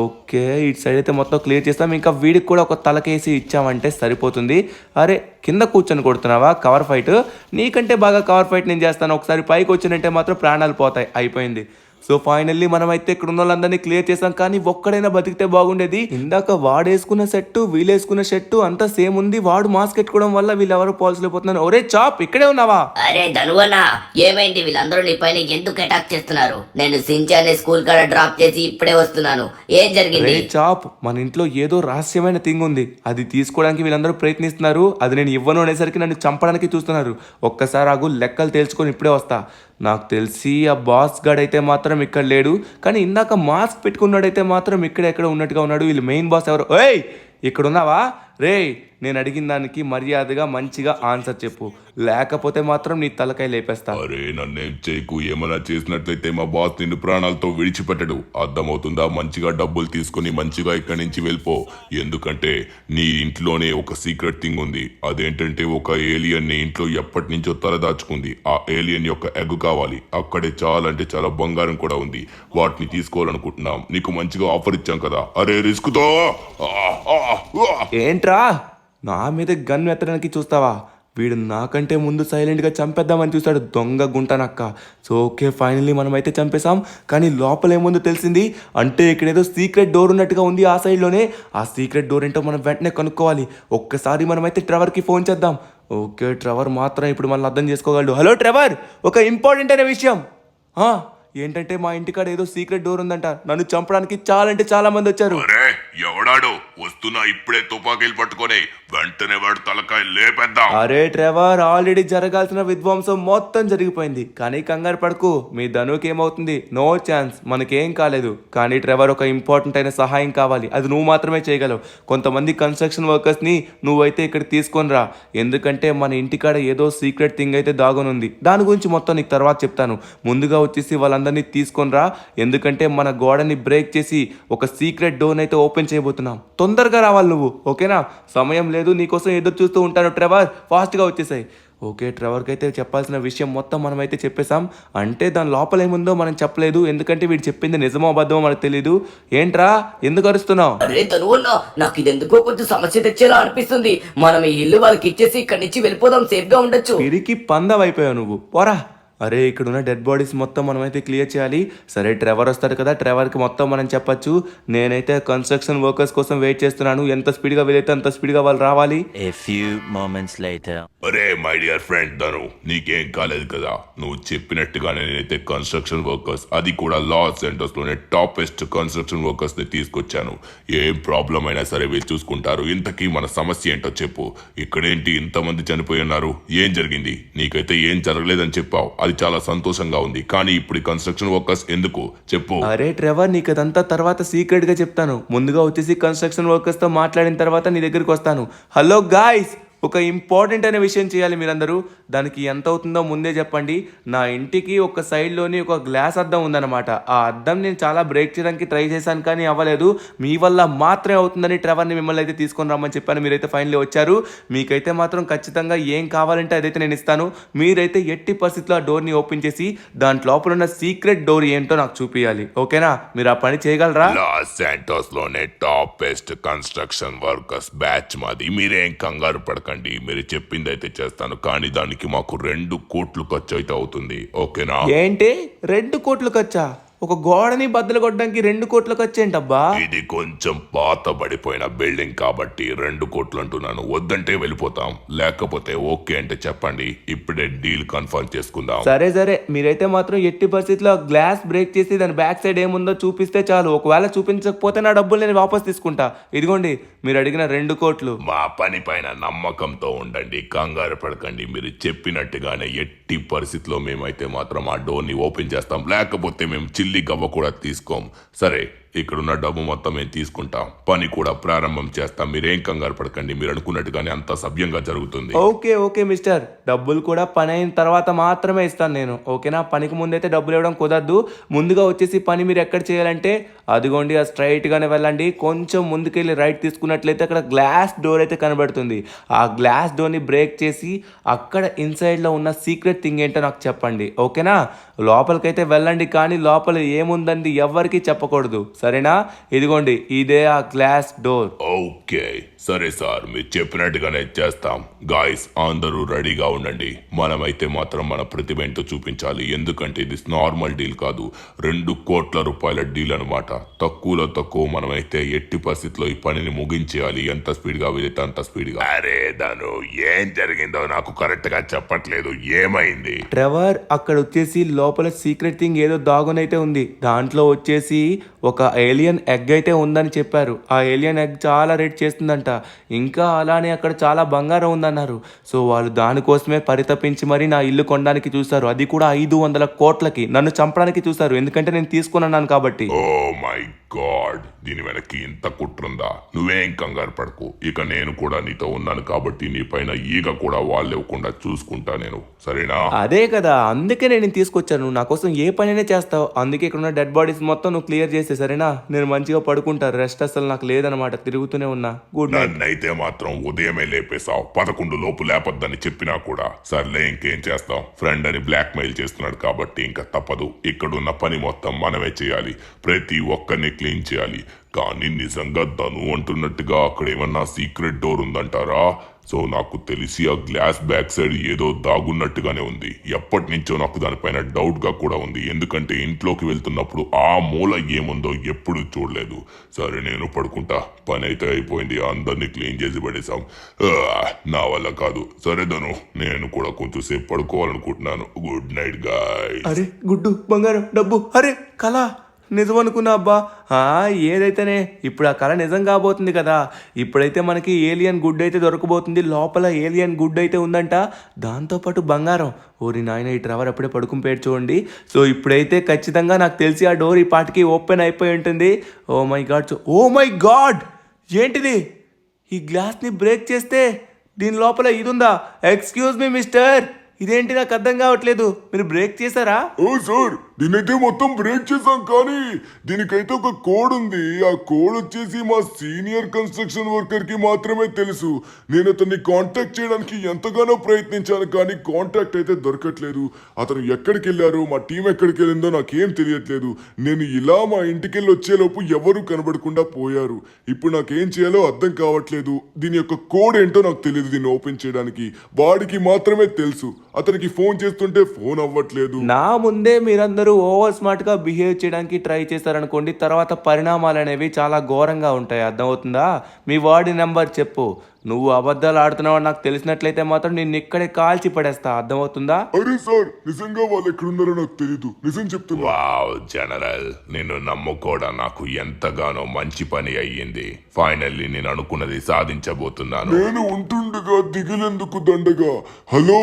Speaker 1: ఓకే, ఇటు సైడ్ అయితే మొత్తం క్లియర్ చేస్తాం. ఇంకా వీడికి కూడా ఒక తలకేసి ఇచ్చామంటే సరిపోతుంది. అరే కింద కూర్చొని కొడుతున్నావా కవర్ ఫైట్? నీకంటే బాగా కవర్ ఫైట్ నేను చేస్తాను. ఒకసారి పైకి వచ్చినంటే మాత్రం ప్రాణాలు పోతాయి. అయిపోయింది. సో ఫైనల్లీ మనమైతే ఇక్కడ ఉన్న వాళ్ళందరినీ క్లియర్ చేసాం. కానీ ఒక్కడైనా బతికితే బాగుండేది. ఇందాక వాడేసుకున్న సెట్ వీళ్ళేసుకున్న షర్టు అంతా సేమ్ ఉంది. వాడు మాస్క్ పెట్టుకోవడం వల్ల వీళ్ళెవరు పోల్చలేకపోతున్నారు. ఒరే చాప్, ఇక్కడే ఉన్నావా?
Speaker 4: అరే ధనువన్నా, ఏమైంది? వీళ్ళందరూ నీ పైన ఎందుకు అటాక్ చేస్తున్నారు? నేను సించాన్ని స్కూల్ కాడ డ్రాప్ చేసి ఇప్పుడే వస్తున్నాను. ఏం జరిగింది?
Speaker 1: రే చాప్, మన ఇంట్లో ఏదో రహస్యమైన థింగ్ ఉంది. అది తీసుకోవడానికి వీళ్ళందరూ ప్రయత్నిస్తున్నారు. అది నేను ఇవ్వను అనేసరికి నన్ను చంపడానికి చూస్తున్నారు. ఒక్కసారి ఆగు, లెక్కలు తేల్చుకొని ఇప్పుడే వస్తా. నాకు తెలిసి ఆ బాస్ గార్డ్ అయితే మాత్రం ఇక్కడ లేడు. కానీ ఇందాక మాస్క్ పెట్టుకున్నాడైతే మాత్రం ఎక్కడ ఉన్నట్టుగా ఉన్నాడు. వీళ్ళు మెయిన్ బాస్ ఎవరు? ఏయ్ ఇక్కడ ఉన్నావా? రే నేను అడిగిన దానికి మర్యాదగా మంచిగా ఆన్సర్ చెప్పు, లేకపోతే మాత్రం నీ తలకాయ లేపేస్తా.
Speaker 3: అరే నన్నేం చేయకు. ఏమైనా చేసినట్లయితే మా బాస్ నిన్ను ప్రాణాలతో విడిచిపెట్టడు. అర్థమవుతుందా? మంచిగా డబ్బులు తీసుకుని మంచిగా ఇక్కడి నుంచి వెళ్ళిపో. ఎందుకంటే నీ ఇంట్లోనే ఒక సీక్రెట్ థింగ్ ఉంది. అదేంటంటే ఒక ఏలియన్ ని ఇంట్లో ఎప్పటి నుంచో తలదాచుకుంది. ఆ ఏలియన్ యొక్క ఎగ్ కావాలి. అక్కడే చాలా బంగారం కూడా ఉంది. వాటిని తీసుకోవాలనుకుంటున్నాం. నీకు మంచిగా ఆఫర్ ఇచ్చాం కదా. అరే రిస్క్ తో
Speaker 1: ఏంట్రా నా మీద గన్ ఎత్తడానికి చూస్తావా? వీడు నాకంటే ముందు సైలెంట్గా చంపేద్దామని చూస్తాడు, దొంగ గుంటనక్క. సో ఓకే, ఫైనల్లీ మనం అయితే చంపేశాం. కానీ లోపల ఏముందో తెలిసింది. అంటే ఇక్కడ ఏదో సీక్రెట్ డోర్ ఉన్నట్టుగా ఉంది ఆ సైడ్లోనే. ఆ సీక్రెట్ డోర్ ఏంటో మనం వెంటనే కనుక్కోవాలి. ఒక్కసారి మనమైతే ట్రెవర్కి ఫోన్ చేద్దాం. ఓకే, ట్రెవర్ మాత్రం ఇప్పుడు మనల్ని అర్థం చేసుకోగలడు. హలో ట్రెవర్, ఒక ఇంపార్టెంట్ అయిన విషయం. ఏంటంటే మా ఇంటికాడ ఏదో సీక్రెట్ డోర్ ఉందంట. నన్ను చంపడానికి చాలా మంది వచ్చారు.
Speaker 3: అరే ఎవడాడు? వస్తున్నా ఇప్పుడే తుపాకీలు పట్టుకొని వెంటనే వాడు తలకాయ లేపేద్దాం.
Speaker 1: అరే ట్రెవర్, ఆల్రెడీ జరగాల్సిన విధ్వంసం మొత్తం జరిగిపోయింది. కానీ కంగారు పడకు, మీ ధనుకి ఏమవుతుంది? నో ఛాన్స్, మనకేం కాలేదు. కానీ ట్రెవర్, ఒక ఇంపార్టెంట్ అయిన సహాయం కావాలి. అది నువ్వు మాత్రమే చేయగలవు. కొంతమంది కన్స్ట్రక్షన్ వర్కర్స్ని నువ్వైతే ఇక్కడ తీసుకొని రా. ఎందుకంటే మన ఇంటికాడ ఏదో సీక్రెట్ థింగ్ అయితే దాగునుంది. దాని గురించి మొత్తం నీకు తర్వాత చెప్తాను. ముందుగా వచ్చేసి వాళ్ళందరినీ తీసుకొని రా. ఎందుకంటే మన గోడని బ్రేక్ చేసి ఒక సీక్రెట్ డోర్ అయితే ఓపెన్ చేయబోతున్నాం. తొందరగా రావాలి నువ్వు, ఓకేనా? సమయం లేదు, నీకోసం ఎదురు చూస్తూ ఉంటాను. ట్రెవర్, ఫాస్ట్గా వచ్చేసాయి. ఓకే, ట్రెవర్కి అయితే చెప్పాల్సిన విషయం మొత్తం మనమైతే చెప్పేశాం. అంటే దాని లోపల ఏముందో మనం చెప్పలేదు. ఎందుకంటే వీడు చెప్పింది నిజమో అబద్ధమో మనకు తెలీదు. ఏంట్రా ఎందుకు అరుస్తున్నావు?
Speaker 4: అరే ధనువన్నా, నాకు ఇది ఎందుకో కొంచెం సమస్య తెచ్చేలా అనిపిస్తుంది. మనం ఈ ఇల్లు వాళ్ళకి ఇచ్చేసి ఇక్కడి నుంచి వెళ్ళిపోదాం, సేఫ్ గా ఉండొచ్చు.
Speaker 1: పిరికి పందవైపోయావు నువ్వు, పోరా. అరే ఇక్కడ ఉన్న డెడ్ బాడీస్ మొత్తం మనమైతే క్లియర్ చేయాలి. సరే ట్రెవర్ వస్తాడు కదా, ట్రెవర్కి మొత్తం మనం చెప్పచ్చు. నేనైతే కన్స్ట్రక్షన్ వర్కర్స్ కోసం వెయిట్ చేస్తున్నాను. ఎంత స్పీడ్గా వీలైతే అంత స్పీడ్గా వాళ్ళు రావాలి.
Speaker 5: A few moments later.
Speaker 3: అరే మై డియర్ ఫ్రెండ్ ధను, నీకేం కాలేదు కదా? నువ్వు చెప్పినట్టుగానే నేనైతే కన్స్ట్రక్షన్ వర్కర్స్, అది కూడా లాస్ సెంటర్స్ లోనే టాపెస్ట్ కన్స్ట్రక్షన్ వర్కర్స్ ని తీసుకొచ్చాను. ఏం ప్రాబ్లం అయినా సరే వీళ్ళు చూసుకుంటారు. ఇంతకీ మన సమస్య ఏంటో చెప్పు. ఇక్కడేంటి ఇంతమంది చనిపోయి ఉన్నారు? ఏం జరిగింది? నీకైతే ఏం జరగలేదని చెప్పావు, అది చాలా సంతోషంగా ఉంది. కానీ ఇప్పుడు కన్స్ట్రక్షన్ వర్కర్స్ ఎందుకు చెప్పు.
Speaker 1: అరే ట్రెవర్, నీకు అదంతా తర్వాత సీక్రెట్ గా చెప్తాను. ముందుగా వచ్చేసి కన్స్ట్రక్షన్ వర్కర్స్ తో మాట్లాడిన తర్వాత నీ దగ్గరికి వస్తాను. హలో గాయ్స్, ఒక ఇంపార్టెంట్ అనే విషయం చేయాలి మీరందరూ. దానికి ఎంత అవుతుందో ముందే చెప్పండి. నా ఇంటికి ఒక సైడ్లోని ఒక గ్లాస్ అద్దం ఉందన్నమాట. ఆ అద్దం నేను చాలా బ్రేక్ చేయడానికి ట్రై చేశాను, కానీ అవ్వలేదు. మీ వల్ల మాత్రమే అవుతుందని ట్రెవర్ని మిమ్మల్ని అయితే తీసుకొని రమ్మని చెప్పాను. మీరైతే ఫైనల్లీ వచ్చారు. మీకైతే మాత్రం ఖచ్చితంగా ఏం కావాలంటే అదైతే నేను ఇస్తాను. మీరైతే ఎట్టి పరిస్థితుల్లో ఆ డోర్ని ఓపెన్ చేసి దాంట్ లోపల ఉన్న సీక్రెట్ డోర్ ఏంటో నాకు చూపించాలి, ఓకేనా? మీరు ఆ పని చేయగలరా?
Speaker 3: లాస్ శాంటోస్ లోనే టాపెస్ట్ కన్స్ట్రక్షన్ వర్కర్స్ బ్యాచ్ మాది. మీరేం కంగారు పడకండి, మీరు చెప్పింది అయితే చేస్తాను. కానీ దానికి మాకు 2 కోట్లు ఖర్చు అయితే అవుతుంది, ఓకేనా?
Speaker 1: ఏంటి 2 కోట్లు ఖర్చా? ఒక గోడని బద్దలు కొట్టడానికి 2 కోట్లు ఖర్చు ఏంటబ్బా?
Speaker 3: ఇది కొంచెం పాత పడిపోయిన బిల్డింగ్ కాబట్టి 2 కోట్లు అంటున్నాను. వద్దంటే వెళ్ళిపోతాం, లేకపోతే ఓకే అంటే చెప్పండి. ఇప్పుడే డీల్ కన్ఫర్మ్ చేసుకుందాం.
Speaker 1: సరే, మీరైతే మాత్రం ఎట్టి పరిస్థితిలో గ్లాస్ బ్రేక్ చేసి దాని బ్యాక్ సైడ్ ఏముందో చూపిస్తే చాలు. ఒకవేళ చూపించకపోతే నా డబ్బులు నేను వాపస్ తీసుకుంటా. ఇదిగోండి మీరు అడిగిన 2 కోట్లు.
Speaker 3: మా పని పైన నమ్మకంతో ఉండండి, కంగారు పడకండి. మీరు చెప్పినట్టుగానే ఎట్టి పరిస్థితిలో మేమైతే మాత్రం ఆ డోర్ ని ఓపెన్ చేస్తాం. లేకపోతే మేము చిల్లి గవ్వ కూడా తీసుకోం. సరే ఇక్కడున్న డబ్బు మొత్తం మేము తీసుకుంటాం, పని కూడా ప్రారంభం చేస్తాం. మీరేం కంగారు పడకండి, మీరు అనుకున్నట్టుగానే అంతా సవ్యంగా జరుగుతుంది.
Speaker 1: ఓకే ఓకే మిస్టర్, డబ్బులు కూడా పని అయిన తర్వాత మాత్రమే ఇస్తాను నేను, ఓకేనా? పనికి ముందైతే డబ్బులు ఇవ్వడం కుదరదు. ముందుగా వచ్చేసి పని మీరు ఎక్కడ చేయాలంటే అదిగోండి ఆ స్ట్రైట్గానే వెళ్ళండి. కొంచెం ముందుకెళ్ళి రైట్ తీసుకున్నట్లయితే అక్కడ గ్లాస్ డోర్ అయితే కనబడుతుంది. ఆ గ్లాస్ డోర్ని బ్రేక్ చేసి అక్కడ ఇన్సైడ్లో ఉన్న సీక్రెట్ థింగ్ ఏంటో నాకు చెప్పండి, ఓకేనా? లోపలికైతే వెళ్ళండి, కానీ లోపల ఏముందండి ఎవ్వరికీ చెప్పకూడదు, సరేనా? ఇదిగోండి ఇదే ఆ గ్లాస్ డోర్.
Speaker 3: ఓకే సరే సార్, మీరు చెప్పినట్టుగానే చేస్తాం. గాయస్ అందరూ రెడీగా ఉండండి. మనమైతే మాత్రం మన ప్రతిభ ఏంటో చూపించాలి, ఎందుకంటే ఇది నార్మల్ డీల్ కాదు, 2 కోట్ల రూపాయల డీల్ అనమాట. తక్కువలో తక్కువ మనమైతే ఎట్టి పరిస్థితిలో ఈ పనిని ముగించేయాలి, ఎంత స్పీడ్గా వీలైతే అంత స్పీడ్గా. అరే ధను, ఏం జరిగిందో నాకు కరెక్ట్ గా చెప్పట్లేదు, ఏమైంది?
Speaker 1: ట్రెవర్ అక్కడ వచ్చేసి లోపల సీక్రెట్ థింగ్ ఏదో దాగునైతే ఉంది. దాంట్లో వచ్చేసి ఒక ఏలియన్ ఎగ్ అయితే ఉందని చెప్పారు. ఆ ఏలియన్ ఎగ్ చాలా రేట్ చేస్తుందంట. ఇంకా అలానే అక్కడ చాలా బంగారం ఉందన్నారు. సో వాళ్ళు దానికోసమే పరితపించి మరి నా ఇల్లు కొనడానికి చూస్తారు, అది కూడా 500 కోట్లకి. నన్ను చంపడానికి చూస్తారు, ఎందుకంటే నేను తీసుకున్నాను కాబట్టి.
Speaker 3: ఓ మై గాడ్, దీని వెనక్కి ఇంత కుట్రుందా? నువ్వేం కంగారు పడకు, ఇక నేను కూడా నీతో ఉన్నాను కాబట్టి నీ పైన ఈగ కూడా వాళ్ళివ్వకుండా చూసుకుంటా నేను, సరేనా?
Speaker 1: అదే కదా, అందుకే నేను తీసుకొచ్చాను. నువ్వు నా కోసం ఏ పనైనా చేస్తావు. అందుకే ఇక్కడ ఉన్న డెడ్ బాడీస్ మొత్తం నువ్వు క్లియర్ చేస్తే సరేనా? నేను మంచిగా పడుకుంటా. రెస్ట్ అసలు నాకు లేదనమాట, తిరుగుతూనే ఉన్నా. Good night.
Speaker 3: నన్నైతే మాత్రం ఉదయమే లేపేశావు, 11 లోపు లేపొద్దని చెప్పినా కూడా. సర్లే ఇంకేం చేస్తాం, ఫ్రెండ్ అని బ్లాక్ మెయిల్ చేస్తున్నాడు కాబట్టి ఇంకా తప్పదు. ఇక్కడున్న పని మొత్తం మనమే చేయాలి, ప్రతి ఒక్కరిని క్లీన్ చేయాలి. కానీ నిజంగా ధను అంటున్నట్టుగా అక్కడ ఏమన్నా సీక్రెట్ డోర్ ఉందంటారా? సో నాకు తెలిసి ఆ గ్లాస్ బ్యాక్ సైడ్ ఏదో దాగున్నట్టుగానే ఉంది. ఎప్పటి నుంచో నాకు దానిపైన డౌట్ గా కూడా ఉంది, ఎందుకంటే ఇంట్లోకి వెళ్తున్నప్పుడు ఆ మూల ఏముందో ఎప్పుడు చూడలేదు. సరే నేను పడుకుంటా, పని అయితే అయిపోయింది, అందరినీ క్లీన్ చేసి పడేసాం. నా వల్ల కాదు. సరే ధను, నేను కూడా కొంచెం సేపు పడుకోవాలనుకుంటున్నాను. Good night guy.
Speaker 1: అరే గుడ్డు, బంగారం, డబ్బు, అరే కళ నిజం అనుకున్నా అబ్బా. ఏదైతేనే ఇప్పుడు ఆ కళ నిజం కాబోతుంది కదా. ఇప్పుడైతే మనకి ఏలియన్ గుడ్ అయితే దొరకబోతుంది. లోపల ఏలియన్ గుడ్ అయితే ఉందంట, దాంతోపాటు బంగారం. ఓరి నాయన, ఈ డ్రైవర్ అప్పుడే పడుకుని పేరు చూడండి. సో ఇప్పుడైతే ఖచ్చితంగా నాకు తెలిసి ఆ డోర్ ఈ పాటికి ఓపెన్ అయిపోయి ఉంటుంది. Oh my God, oh my God, ఏంటిది? ఈ గ్లాస్ని బ్రేక్ చేస్తే దీని లోపల ఇది ఉందా? ఎక్స్క్యూజ్ మీ మిస్టర్, ఇదేంటి నాకు అర్థం కావట్లేదు, మీరు బ్రేక్ చేశారా?
Speaker 2: ఓ సార్, దీనైతే మొత్తం బ్రేక్ చేసాం, కానీ దీనికైతే ఒక కోడ్ ఉంది. ఆ కోడ్ వచ్చేసి మా సీనియర్ కన్స్ట్రక్షన్ వర్కర్ కి మాత్రమే తెలుసు. నేను అతన్ని కాంటాక్ట్ చేయడానికి ఎంతగానో ప్రయత్నించాను, కానీ కాంటాక్ట్ అయితే దొరకట్లేదు. అతను ఎక్కడికి వెళ్ళారు, మా టీం ఎక్కడికి వెళ్ళిందో నాకేం తెలియట్లేదు. నేను ఇలా మా ఇంటికి వెళ్ళి వచ్చేలోపు ఎవరు కనబడకుండా పోయారు. ఇప్పుడు నాకేం చేయాలో అర్థం కావట్లేదు. దీని యొక్క కోడ్ ఏంటో నాకు తెలియదు. దీన్ని ఓపెన్ చేయడానికి వాడికి మాత్రమే తెలుసు. అతనికి ఫోన్ చేస్తుంటే ఫోన్ అవ్వట్లేదు.
Speaker 1: నా ముందే మీరందరూ ఓవర్ స్మార్ట్ గా బిహేవ్ చేయడానికి ట్రై చేశారనుకోండి, తర్వాత పరిణామాలు అనేవి చాలా ఘోరంగా ఉంటాయి, అర్థమవుతుందా? మీ వాడి నెంబర్ చెప్పు. నువ్వు అబద్ధాలు ఆడుతున్నావు నాకు తెలిసినట్లయితే మాత్రం నిన్ను ఇక్కడే కాల్చి పడేస్తా, అర్థమవుతుందా?
Speaker 2: అరే సార్, నిజంగా వాళ్ళు ఎక్కడున్నారో నాకు తెలీదు, నిజం చెప్తున్నా.
Speaker 3: వావ్ జనరల్, నిన్ను నమ్ముకోవడం నాకు ఎంతగానో మంచి పని అయ్యింది. ఫైనల్లీ నేను అనుకున్నది సాధించబోతున్నాను.
Speaker 2: నేను ఉంటుండగా దిగులెందుకు దండగా. హలో,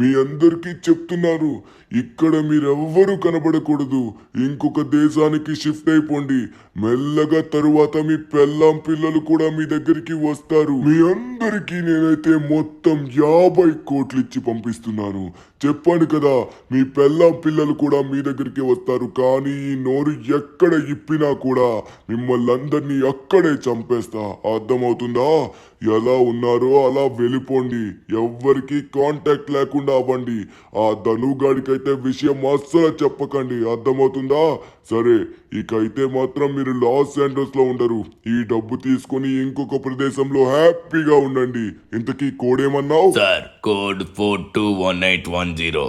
Speaker 2: మీ అందరికీ చెప్తున్నారు, ఇక్కడ మీరెవ్వరూ కనబడకూడదు. ఇంకొక దేశానికి షిఫ్ట్ అయిపోండి. మెల్లగా తరువాత మీ పెళ్ళాం పిల్లలు కూడా మీ దగ్గరికి వస్తారు. మీ అందరికీ నేనైతే మొత్తం 50 కోట్లు ఇచ్చి పంపిస్తున్నాను. చెప్పాను కదా, మీ పెళ్ళాం పిల్లలు కూడా మీ దగ్గరికి వస్తారు. కానీ ఈ నోరు ఎక్కడ ఇప్పినా కూడా మిమ్మల్ని అందరినీ అక్కడే చంపేస్తా, అర్థమవుతుందా? ఎలా ఉన్నారో అలా వెళ్ళిపోండి, ఎవ్వరికి కాంటాక్ట్ లేకుండా అవ్వండి. ఆ ధనుగాడికైతే విషయం అస్సలు చెప్పకండి, అర్థమవుతుందా? సరే, ఇకైతే మాత్రం మీరు లాస్ ఏంజల్స్ లో ఉండరు. ఈ డబ్బు తీసుకొని ఇంకొక ప్రదేశంలో హ్యాపీగా ఉండండి. ఇంతకీ కోడేమన్నావు?
Speaker 3: Sir, code 421810.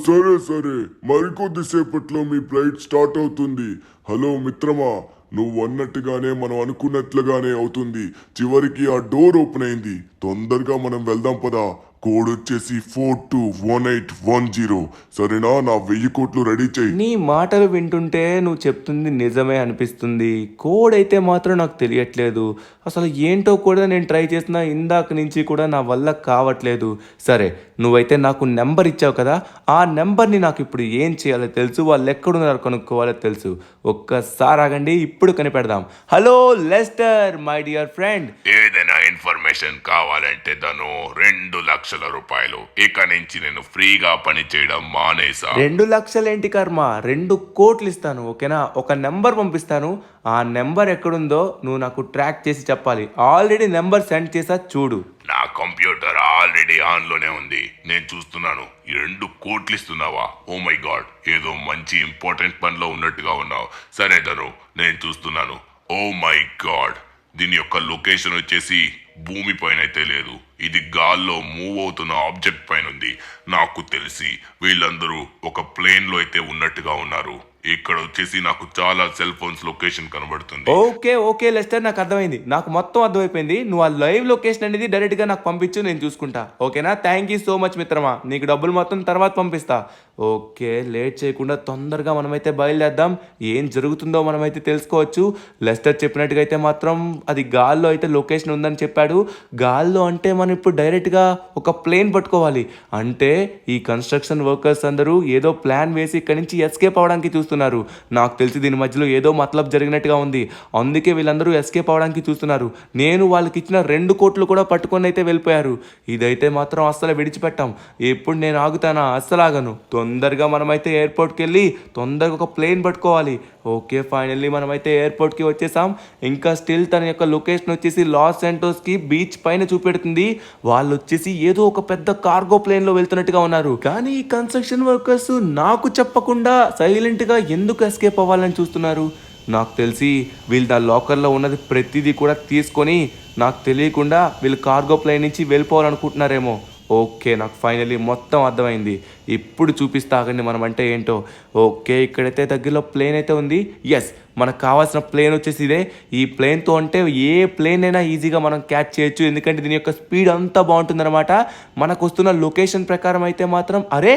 Speaker 2: సరే సరే, మరికొద్దిసేపట్లో మీ ఫ్లైట్ స్టార్ట్ అవుతుంది. హలో మిత్రమా, నువ్వు అన్నట్టుగానే మనం అనుకున్నట్లుగానే అవుతుంది. చివరికి ఆ డోర్ ఓపెన్ అయింది. తొందరగా మనం వెళ్దాం పదా. కోడ్ వచ్చేసి 421810. సరేనా, నా 1000 కోట్లు రెడీ చేయి.
Speaker 1: నీ మాటలు వింటుంటే నువ్వు చెప్తుంది నిజమే అనిపిస్తుంది. కోడ్ అయితే మాత్రం నాకు తెలియట్లేదు. అసలు ఏంటో కూడా నేను ట్రై చేసిన ఇందాక నుంచి కూడా నా వల్ల కావట్లేదు. సరే, నువ్వైతే నాకు నెంబర్ ఇచ్చావు కదా, ఆ నెంబర్ని నాకు ఇప్పుడు ఏం చేయాలో తెలుసు, వాళ్ళు ఎక్కడున్నారో కనుక్కోవాలో తెలుసు. ఒక్కసారి ఆగండి, ఇప్పుడు కనిపెడదాం. Hello Lester, my dear friend.
Speaker 3: ఏదైనా ఇన్ఫర్మేషన్ కావాలంటే తను 2 లక్షల రూపాయలు. ఇక నుంచి నేను ఫ్రీగా పని చేయడం మానేసా.
Speaker 1: 2 లక్షలేంటి కర్మ, 2 కోట్లు ఇస్తాను. ఓకేనా, ఒక నెంబర్ పంపిస్తాను. ఆ నెంబర్ ఎక్కడుందో నువ్వు నాకు ట్రాక్ చేసి చెప్పాలి. ఆల్రెడీ నెంబర్ సెండ్ చేసా, చూడు.
Speaker 3: నా కంప్యూటర్ ఆల్రెడీ ఆన్ లోనే ఉంది, నేను చూస్తున్నాను. 2 కోట్లు ఇస్తున్నావా? ఓ మై గాడ్, ఏదో మంచి ఇంపార్టెంట్ పనిలో ఉన్నట్టుగా ఉన్నావు. సరే ధను, నేను చూస్తున్నాను. ఓ మై గాడ్, దీని యొక్క లొకేషన్ వచ్చేసి భూమి పైన అయితే లేదు, ఇది గాల్లో మూవ్ అవుతున్న ఆబ్జెక్ట్ పైన ఉంది. నాకు తెలిసి వీళ్ళందరూ ఒక ప్లేన్ లో అయితే ఉన్నట్టుగా ఉన్నారు. ఇక్కడ వచ్చేసి నాకు చాలా సెల్ ఫోన్స్ లొకేషన్ కనబడుతుంది.
Speaker 1: ఓకే లెస్టర్, నాకు అర్థమైంది, నాకు మొత్తం అర్థమైపోయింది. నువ్వు ఆ లైవ్ లొకేషన్ అనేది డైరెక్ట్ గా నాకు పంపించు, నేను చూసుకుంటా. ఓకేనా, థ్యాంక్ యూ సో మచ్ మిత్రమా. నీకు డబ్బులు మొత్తం తర్వాత పంపిస్తా. ఓకే, లేట్ చేయకుండా తొందరగా మనమైతే బయలుదేద్దాం. ఏం జరుగుతుందో మనమైతే తెలుసుకోవచ్చు. లెస్టర్ చెప్పినట్టుగా అయితే మాత్రం అది గాల్లో అయితే లొకేషన్ ఉందని చెప్పాడు. గాల్లో అంటే మనం ఇప్పుడు డైరెక్ట్గా ఒక ప్లేన్ పట్టుకోవాలి. అంటే ఈ కన్స్ట్రక్షన్ వర్కర్స్ అందరూ ఏదో ప్లాన్ వేసి ఇక్కడి నుంచి ఎస్కేప్ అవడానికి చూస్తున్నారు. నాకు తెలిసి దీని మధ్యలో ఏదో మతలబ్ జరిగినట్టుగా ఉంది, అందుకే వీళ్ళందరూ ఎస్కేప్ అవడానికి చూస్తున్నారు. నేను వాళ్ళకి ఇచ్చిన 2 కోట్లు కూడా పట్టుకొని అయితే వెళ్ళిపోయారు. ఇదైతే మాత్రం అస్సలు విడిచిపెట్టాం. ఎప్పుడు నేను ఆగుతానా? అస్సలు ఆగను. తొందరగా మనమైతే ఎయిర్పోర్ట్కి వెళ్ళి తొందరగా ఒక ప్లేన్ పట్టుకోవాలి. ఓకే, ఫైనల్లీ మనమైతే ఎయిర్పోర్ట్కి వచ్చేసాం. ఇంకా స్టిల్ తన యొక్క లొకేషన్ వచ్చేసి లాస్ శాంటోస్కి బీచ్ పైన చూపెడుతుంది. వాళ్ళు వచ్చేసి ఏదో ఒక పెద్ద కార్గో ప్లేన్లో వెళ్తున్నట్టుగా ఉన్నారు. కానీ ఈ కన్స్ట్రక్షన్ వర్కర్స్ నాకు చెప్పకుండా సైలెంట్గా ఎందుకు ఎస్కేప్ అవ్వాలని చూస్తున్నారు? నాకు తెలిసి వీళ్ళు నా లాకర్లో ఉన్నది ప్రతిదీ కూడా తీసుకొని నాకు తెలియకుండా వీళ్ళు కార్గో ప్లేన్ నుంచి వెళ్ళిపోవాలనుకుంటున్నారేమో. ఓకే, నాకు ఫైనల్లీ మొత్తం అర్థమైంది. ఇప్పుడు చూపిస్తా ఆగండి మనం అంటే ఏంటో. ఓకే, ఇక్కడైతే దగ్గరలో ప్లేన్ అయితే ఉంది. ఎస్, మనకు కావాల్సిన ప్లేన్ వచ్చేసి ఇదే. ఈ ప్లేన్తో అంటే ఏ ప్లేన్ అయినా ఈజీగా మనం క్యాచ్ చేయొచ్చు, ఎందుకంటే దీని యొక్క స్పీడ్ అంతా బాగుంటుందన్నమాట. మనకు వస్తున్న లొకేషన్ ప్రకారం అయితే మాత్రం అరే,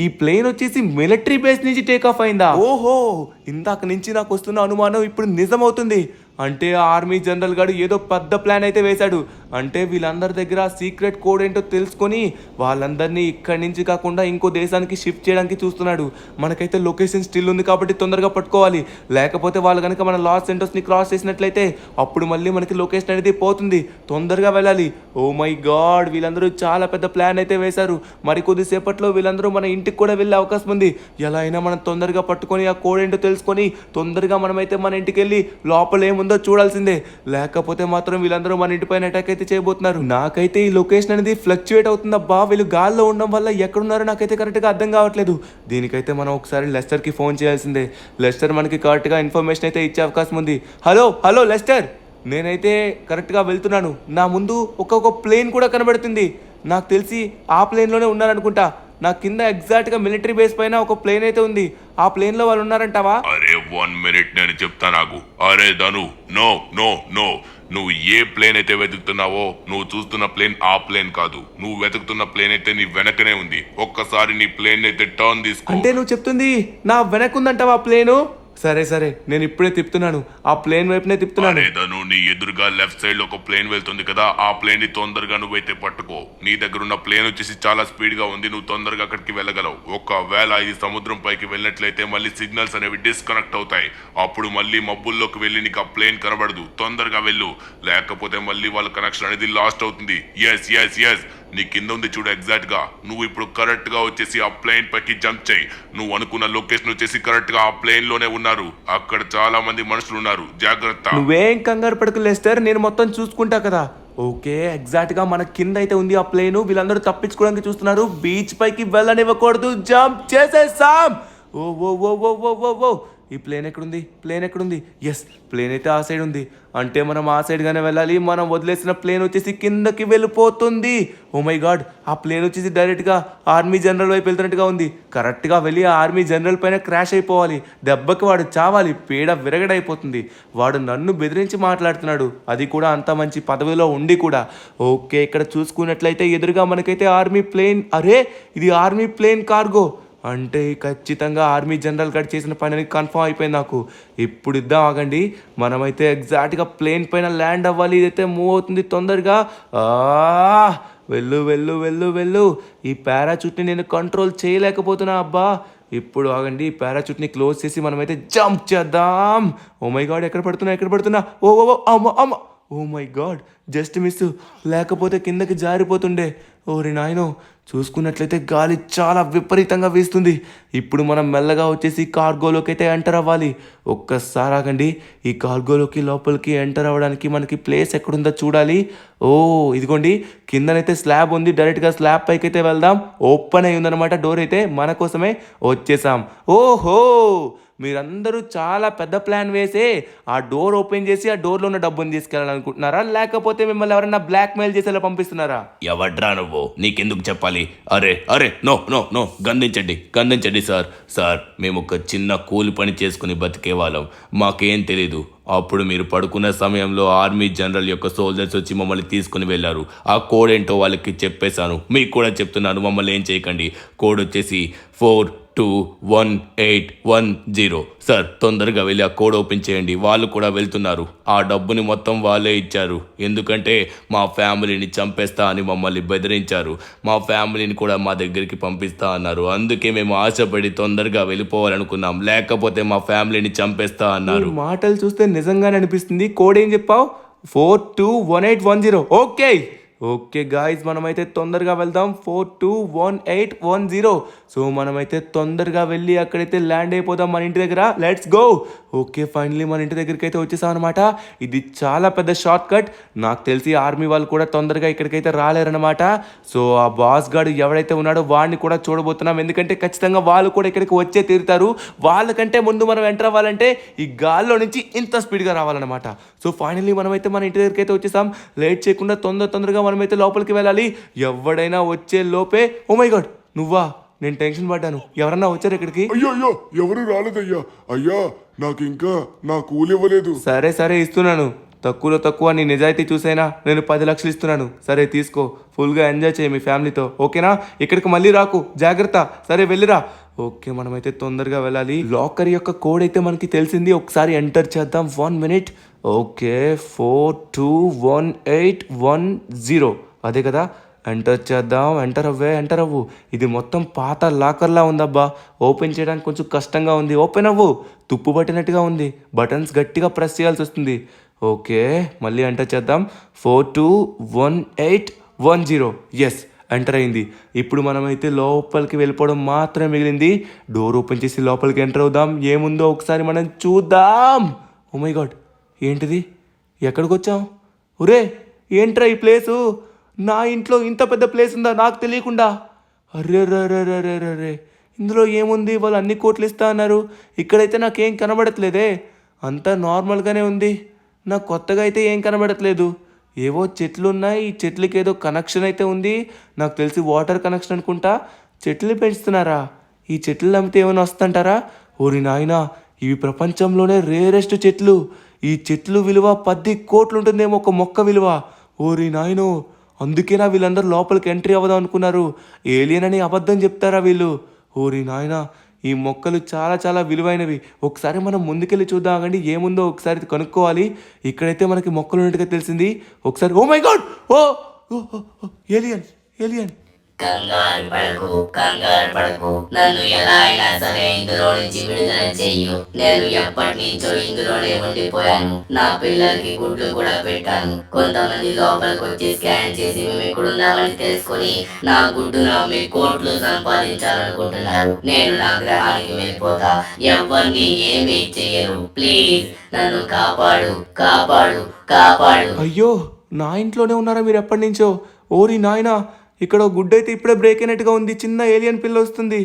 Speaker 1: ఈ ప్లేన్ వచ్చేసి మిలిటరీ బేస్ నుంచి టేక్ ఆఫ్ అయిందా? ఓహో, ఇందాక నుంచి నాకు వస్తున్న అనుమానం ఇప్పుడు నిజమవుతుంది. అంటే ఆర్మీ జనరల్ గారు ఏదో పెద్ద ప్లాన్ అయితే వేశాడు. అంటే వీళ్ళందరి దగ్గర సీక్రెట్ కోడ్ ఏంటో తెలుసుకొని వాళ్ళందరినీ ఇక్కడి నుంచి కాకుండా ఇంకో దేశానికి షిఫ్ట్ చేయడానికి చూస్తున్నాడు. మనకైతే లొకేషన్ స్టిల్ ఉంది కాబట్టి తొందరగా పట్టుకోవాలి. లేకపోతే వాళ్ళు కనుక మన లాస్ సెంటర్స్ని క్రాస్ చేసినట్లయితే అప్పుడు మళ్ళీ మనకి లొకేషన్ అనేది పోతుంది. తొందరగా వెళ్ళాలి. ఓ మై గాడ్, వీళ్ళందరూ చాలా పెద్ద ప్లాన్ అయితే వేశారు. మరి కొద్దిసేపట్లో వీళ్ళందరూ మన ఇంటికి కూడా వెళ్ళే అవకాశం ఉంది. ఎలా అయినా మనం తొందరగా పట్టుకొని ఆ కోడ్ ఏంటో తెలుసుకొని తొందరగా మనమైతే మన ఇంటికి వెళ్ళి లోపల ఏముందో చూడాల్సిందే. లేకపోతే మాత్రం వీళ్ళందరూ మన ఇంటి పైన అటాక్ అయితే చేయబోతున్నారు. నాకైతే ఈ లొకేషన్ అనేది ఫ్లక్చువేట్ అవుతుందబ్బా. వీళ్ళు గాల్లో ఉండడం వల్ల ఎక్కడున్నారో నాకైతే కరెక్ట్గా అర్థం కావట్లేదు. దీనికైతే మనం ఒకసారి లెస్టర్కి ఫోన్ చేయాల్సిందే. లెస్టర్ మనకి కరెక్ట్గా ఇన్ఫర్మేషన్ అయితే ఇచ్చే అవకాశం ఉంది. హలో లెస్టర్, నేనైతే కరెక్ట్గా వెళ్తున్నాను. నా ముందు ఒక ప్లేన్ కూడా కనబడుతుంది. నాకు తెలిసి ఆ ప్లేన్లోనే ఉన్నారనుకుంటా. నా కింద ఎగ్జాక్ట్గా మిలిటరీ బేస్ పైన ఒక ప్లేన్ అయితే ఉంది. ఆ ప్లేన్లో వాళ్ళు ఉన్నారంటావా?
Speaker 3: అరే 1 మినిట్, నేను చెప్తా నాకు. అరే ధను, నో నో నో, నువ్వు ఏ ప్లేన్ అయితే వెతుకుతున్నావో నువ్వు చూస్తున్న ప్లేన్ ఆ ప్లేన్ కాదు. నువ్వు వెతుకుతున్న ప్లేన్ అయితే నీ వెనకనే ఉంది. ఒక్కసారి నీ ప్లేన్ అయితే టర్న్ తీసుకో.
Speaker 1: అంటే నువ్వు చెప్తుంది నా వెనకుందంటావా ప్లేను? సరే, నేను ఇప్పుడే తిప్పుతున్నాను. ఆ ప్లేన్ వైపునే తిప్పుతున్నాను.
Speaker 3: ధను, నీ ఎదురుగా లెఫ్ట్ సైడ్ లో ఒక ప్లేన్ వెళ్తుంది కదా, ఆ ప్లేన్ ని తొందరగా నువ్వైతే పట్టుకో. నీ దగ్గర ఉన్న ప్లేన్ వచ్చేసి చాలా స్పీడ్ గా ఉంది, నువ్వు తొందరగా అక్కడికి వెళ్ళగలవు. ఒకవేళ ఇది సముద్రం పైకి వెళ్ళినట్లయితే మళ్ళీ సిగ్నల్స్ అనేవి డిస్కనెక్ట్ అవుతాయి. అప్పుడు మళ్ళీ మబ్బుల్లోకి వెళ్ళి నీకు ఆ ప్లేన్ కనబడదు. తొందరగా వెళ్ళు, లేకపోతే మళ్ళీ వాళ్ళ కనెక్షన్ అనేది లాస్ట్ అవుతుంది. ఎస్, నీ కింద ఉంది చూడు ఎగ్జాక్ట్ గా. నువ్వు ఇప్పుడు కరెక్ట్ గా వచ్చేసి ఆ ప్లేన్ పైకి జంప్ చేయి. నువ్వు అనుకున్న లొకేషన్ వచ్చేసి కరెక్ట్ గా ఆ ప్లేన్ లోనే ఉన్నారు. అక్కడ చాలా మంది మనుషులు ఉన్నారు, జాగ్రత్త.
Speaker 1: నువ్వేం కంగారు పడకు లెస్టర్, నేను మొత్తం చూసుకుంటా కదా. ఓకే, ఎగ్జాక్ట్ గా మన కింద అయితే ఉంది ఆ ప్లేన్. వీళ్ళందరూ తప్పించుకోవడానికి చూస్తున్నారు. బీచ్ పైకి వెళ్ళనివ్వకూడదు, జంప్ చేసేసాం. ఓ ఈ ప్లేన్ ఎక్కడుంది? ఎస్, ప్లేన్ అయితే ఆ సైడ్ ఉంది. అంటే మనం ఆ సైడ్గానే వెళ్ళాలి. మనం వదిలేసిన ప్లేన్ వచ్చేసి కిందకి వెళ్ళిపోతుంది. ఓ మై గాడ్, ఆ ప్లేన్ వచ్చేసి డైరెక్ట్గా ఆర్మీ జనరల్ వైపు వెళ్తున్నట్టుగా ఉంది. కరెక్ట్గా వెళ్ళి ఆ ఆర్మీ జనరల్ పైన క్రాష్ అయిపోవాలి. దెబ్బకి వాడు చావాలి, పేడ విరగడైపోతుంది. వాడు నన్ను బెదిరించి మాట్లాడుతున్నాడు, అది కూడా అంత మంచి పదవిలో ఉండి కూడా. ఓకే, ఇక్కడ చూసుకున్నట్లయితే ఎదురుగా మనకైతే ఆర్మీ ప్లేన్. అరే, ఇది ఆర్మీ ప్లేన్ కార్గో అంటే ఖచ్చితంగా ఆర్మీ జనరల్ గారు చేసిన పని అని కన్ఫర్మ్ అయిపోయింది నాకు. ఇప్పుడు ఇద్దాం, ఆగండి. మనమైతే ఎగ్జాక్ట్గా ప్లేన్ పైన ల్యాండ్ అవ్వాలి. ఇదైతే మూవ్ అవుతుంది తొందరగా. వెళ్ళు. ఈ పారాచూట్ని నేను కంట్రోల్ చేయలేకపోతున్నా అబ్బా. ఇప్పుడు ఆగండి, ఈ పారాచూట్ని క్లోజ్ చేసి మనమైతే జంప్ చేద్దాం. ఓ మై గాడ్, ఎక్కడ పడుతున్నా? ఓ అమ్మ. Oh my God, just miss, లేకపోతే కిందకి జారిపోతుండే. ఓరి నాయనో, చూసుకున్నట్లయితే గాలి చాలా విపరీతంగా వీస్తుంది. ఇప్పుడు మనం మెల్లగా వచ్చేసి కార్గోలోకి అయితే ఎంటర్ అవ్వాలి. ఒక్కసారి ఆగండి, ఈ కార్గోలోకి లోపలికి ఎంటర్ అవ్వడానికి మనకి ప్లేస్ ఎక్కడుందో చూడాలి. ఇదిగోండి, కిందనైతే స్లాబ్ ఉంది. డైరెక్ట్గా స్లాబ్ పైకి అయితే వెళ్దాం. ఓపెన్ అయి ఉందన్నమాట డోర్ అయితే. మన కోసమే వచ్చేసాం. ఓహో, మీరందరూ చాలా పెద్ద ప్లాన్ వేసి ఆ డోర్ ఓపెన్ చేసి ఆ డోర్లో ఉన్న డబ్బుని తీసుకెళ్ళాలనుకుంటున్నారా, లేకపోతే మిమ్మల్ని ఎవరైనా బ్లాక్ మెయిల్ చేసేలా పంపిస్తున్నారా?
Speaker 6: ఎవడ్రా నువ్వు? నీకెందుకు చెప్పాలి? అరే నో గందించండి సార్, మేము ఒక చిన్న కూలి పని చేసుకుని బతికే వాళ్ళం, మాకేం తెలీదు. అప్పుడు మీరు పడుకున్న సమయంలో ఆర్మీ జనరల్ యొక్క సోల్జర్స్ వచ్చి మమ్మల్ని తీసుకుని వెళ్ళారు. ఆ కోడ్ ఏంటో వాళ్ళకి చెప్పేశాను, మీకు కూడా చెప్తున్నాను, మమ్మల్ని ఏం చేయకండి. కోడ్ వచ్చేసి 421810. సార్, తొందరగా వెళ్ళి ఆ కోడ్ ఓపెన్ చేయండి. వాళ్ళు కూడా వెళ్తున్నారు. ఆ డబ్బుని మొత్తం వాళ్ళే ఇచ్చారు, ఎందుకంటే మా ఫ్యామిలీని చంపేస్తా అని మమ్మల్ని బెదిరించారు. మా ఫ్యామిలీని కూడా మా దగ్గరికి పంపిస్తా అన్నారు. అందుకే మేము ఆశపడి తొందరగా వెళ్ళిపోవాలనుకున్నాం, లేకపోతే మా ఫ్యామిలీని చంపేస్తా అన్నారు.
Speaker 1: ఈ మాటలు చూస్తే నిజంగానే అనిపిస్తుంది. కోడ్ ఏం చెప్పావు? 421810. ఓకే గాయస్, మనమైతే తొందరగా వెళ్దాం. 421810. సో మనమైతే తొందరగా వెళ్ళి అక్కడైతే ల్యాండ్ అయిపోదాం మన ఇంటి దగ్గర. Let's go. ఓకే, ఫైనలీ మన ఇంటి దగ్గరికి అయితే వచ్చేసాం అనమాట. ఇది చాలా పెద్ద షార్ట్ కట్. నాకు తెలిసి ఆర్మీ వాళ్ళు కూడా తొందరగా ఇక్కడికైతే రాలేరనమాట. సో ఆ బాస్ గాడు ఎవడైతే ఉన్నాడో వాడిని కూడా చూడబోతున్నాం, ఎందుకంటే ఖచ్చితంగా వాళ్ళు కూడా ఇక్కడికి వచ్చే తీరుతారు. వాళ్ళకంటే ముందు మనం ఎంటర్ అవ్వాలంటే ఈ గాల్లో నుంచి ఇంత స్పీడ్గా రావాలన్నమాట. సో ఫైనలీ మనమైతే మన ఇంటి దగ్గరికి అయితే వచ్చేసాం. లేట్ చేయకుండా తొందరగా మనమైతే లోపలికి వెళ్ళాలి. ఎవడైనా వచ్చే లోపే. ఓ మై గాడ్, నువ్వా? నేను టెన్షన్ పడ్డాను. ఎవరన్నా వచ్చారు ఇక్కడికి?
Speaker 2: అయ్యో, ఎవరు రాలేదయ్యా. అయ్యా, నాకు ఇంకా నా కూలి ఇవ్వలేదు.
Speaker 1: సరే ఇస్తున్నాను. తక్కువ నీ నిజాయితీ చూసైనా నేను 10 లక్షలు ఇస్తున్నాను. సరే తీసుకో, ఫుల్గా ఎంజాయ్ చేయి మీ ఫ్యామిలీతో, ఓకేనా? ఇక్కడికి మళ్ళీ రాకు, జాగ్రత్త. సరే వెళ్ళిరా. ఓకే, మనమైతే తొందరగా వెళ్ళాలి. లాకర్ యొక్క కోడ్ అయితే మనకి తెలిసింది, ఒకసారి ఎంటర్ చేద్దాం. 1 మినిట్. ఓకే, 421810. అదే కదా, ఎంటర్ చేద్దాం. ఎంటర్ అవ్వు. ఇది మొత్తం పాత లాకర్లా ఉందబ్బా. ఓపెన్ చేయడానికి కొంచెం కష్టంగా ఉంది. ఓపెన్ అవ్వు. తుప్పు పట్టినట్టుగా ఉంది. బటన్స్ గట్టిగా ప్రెస్ చేయాల్సి వస్తుంది. ఓకే, మళ్ళీ ఎంటర్ చేద్దాం. 421810. ఎస్, ఎంటర్ అయింది. ఇప్పుడు మనమైతే లోపలికి వెళ్ళిపోవడం మాత్రమే మిగిలింది. డోర్ ఓపెన్ చేసి లోపలికి ఎంటర్ అవుదాం. ఏముందో ఒకసారి మనం చూద్దాం. ఓ మై గాడ్, ఏంటిది? ఎక్కడికి వచ్చాం? ఒరే, ఏంట్రా ఈ ప్లేసు? నా ఇంట్లో ఇంత పెద్ద ప్లేస్ ఉందా నాకు తెలియకుండా? అర్రే, ఇందులో ఏముంది? వాళ్ళు అన్ని కోట్లు ఇస్తా అన్నారు. ఇక్కడైతే నాకేం కనబడట్లేదే, అంతా నార్మల్గానే ఉంది. నాకు కొత్తగా అయితే ఏం కనబడట్లేదు. ఏవో చెట్లు ఉన్నాయి, ఈ చెట్లకి ఏదో కనెక్షన్ అయితే ఉంది. నాకు తెలిసి వాటర్ కనెక్షన్ అనుకుంటా. చెట్లు పెంచుతున్నారా? ఈ చెట్లు అమ్మితే ఏమైనా వస్తుంటారా? ఓరి నాయనా, ఇవి ప్రపంచంలోనే రేరెస్ట్ చెట్లు. ఈ చెట్లు విలువ 10 కోట్లు ఉంటుందేమో ఒక మొక్క విలువ. ఓరి నాయనో, అందుకేనా వీళ్ళందరూ లోపలికి ఎంట్రీ అవ్వదాం అనుకున్నారు? ఏలియన్ అని అబద్ధం చెప్తారా వీళ్ళు? ఓరి నాయనా, ఈ మొక్కలు చాలా విలువైనవి. ఒకసారి మనం ముందుకెళ్ళి చూద్దాం. ఆగండి, ఏముందో ఒకసారి కనుక్కోవాలి. ఇక్కడైతే మనకి మొక్కలు ఉన్నట్టుగా తెలిసింది. ఒకసారి. Oh my God, oh alien.
Speaker 4: కంగారు పడకు. నన్ను ఎలా అయినా సరే ఇందులో నుంచి విడుదల చెయ్యు. నేను ఎప్పటి నుంచో ఇందులోనే ఉండిపోయాను. నా పిల్లలకి గుడ్లు కూడా పెట్టాను. కొంతమంది లోపలికి వచ్చి స్కాన్ చేసి మేము ఇక్కడున్నామని తెలుసుకొని నా గుడ్డును అమ్మి కోట్లు సంపాదించాలనుకుంటున్నారు. నేను నా గ్రహానికి వెళ్ళిపోతా. ఎవరిని ఏమీ చెయ్యరు. ప్లీజ్ నన్ను కాపాడు.
Speaker 1: అయ్యో, నా ఇంట్లోనే ఉన్నారా మీరు ఎప్పటి నుంచో? ఓరి నాయనా, ఇక్కడ గుడ్డ అయితే ఇప్పుడే బ్రేక్ అయినట్టుగా ఉంది. చిన్న ఏలియన్ పిల్ల వస్తుంది.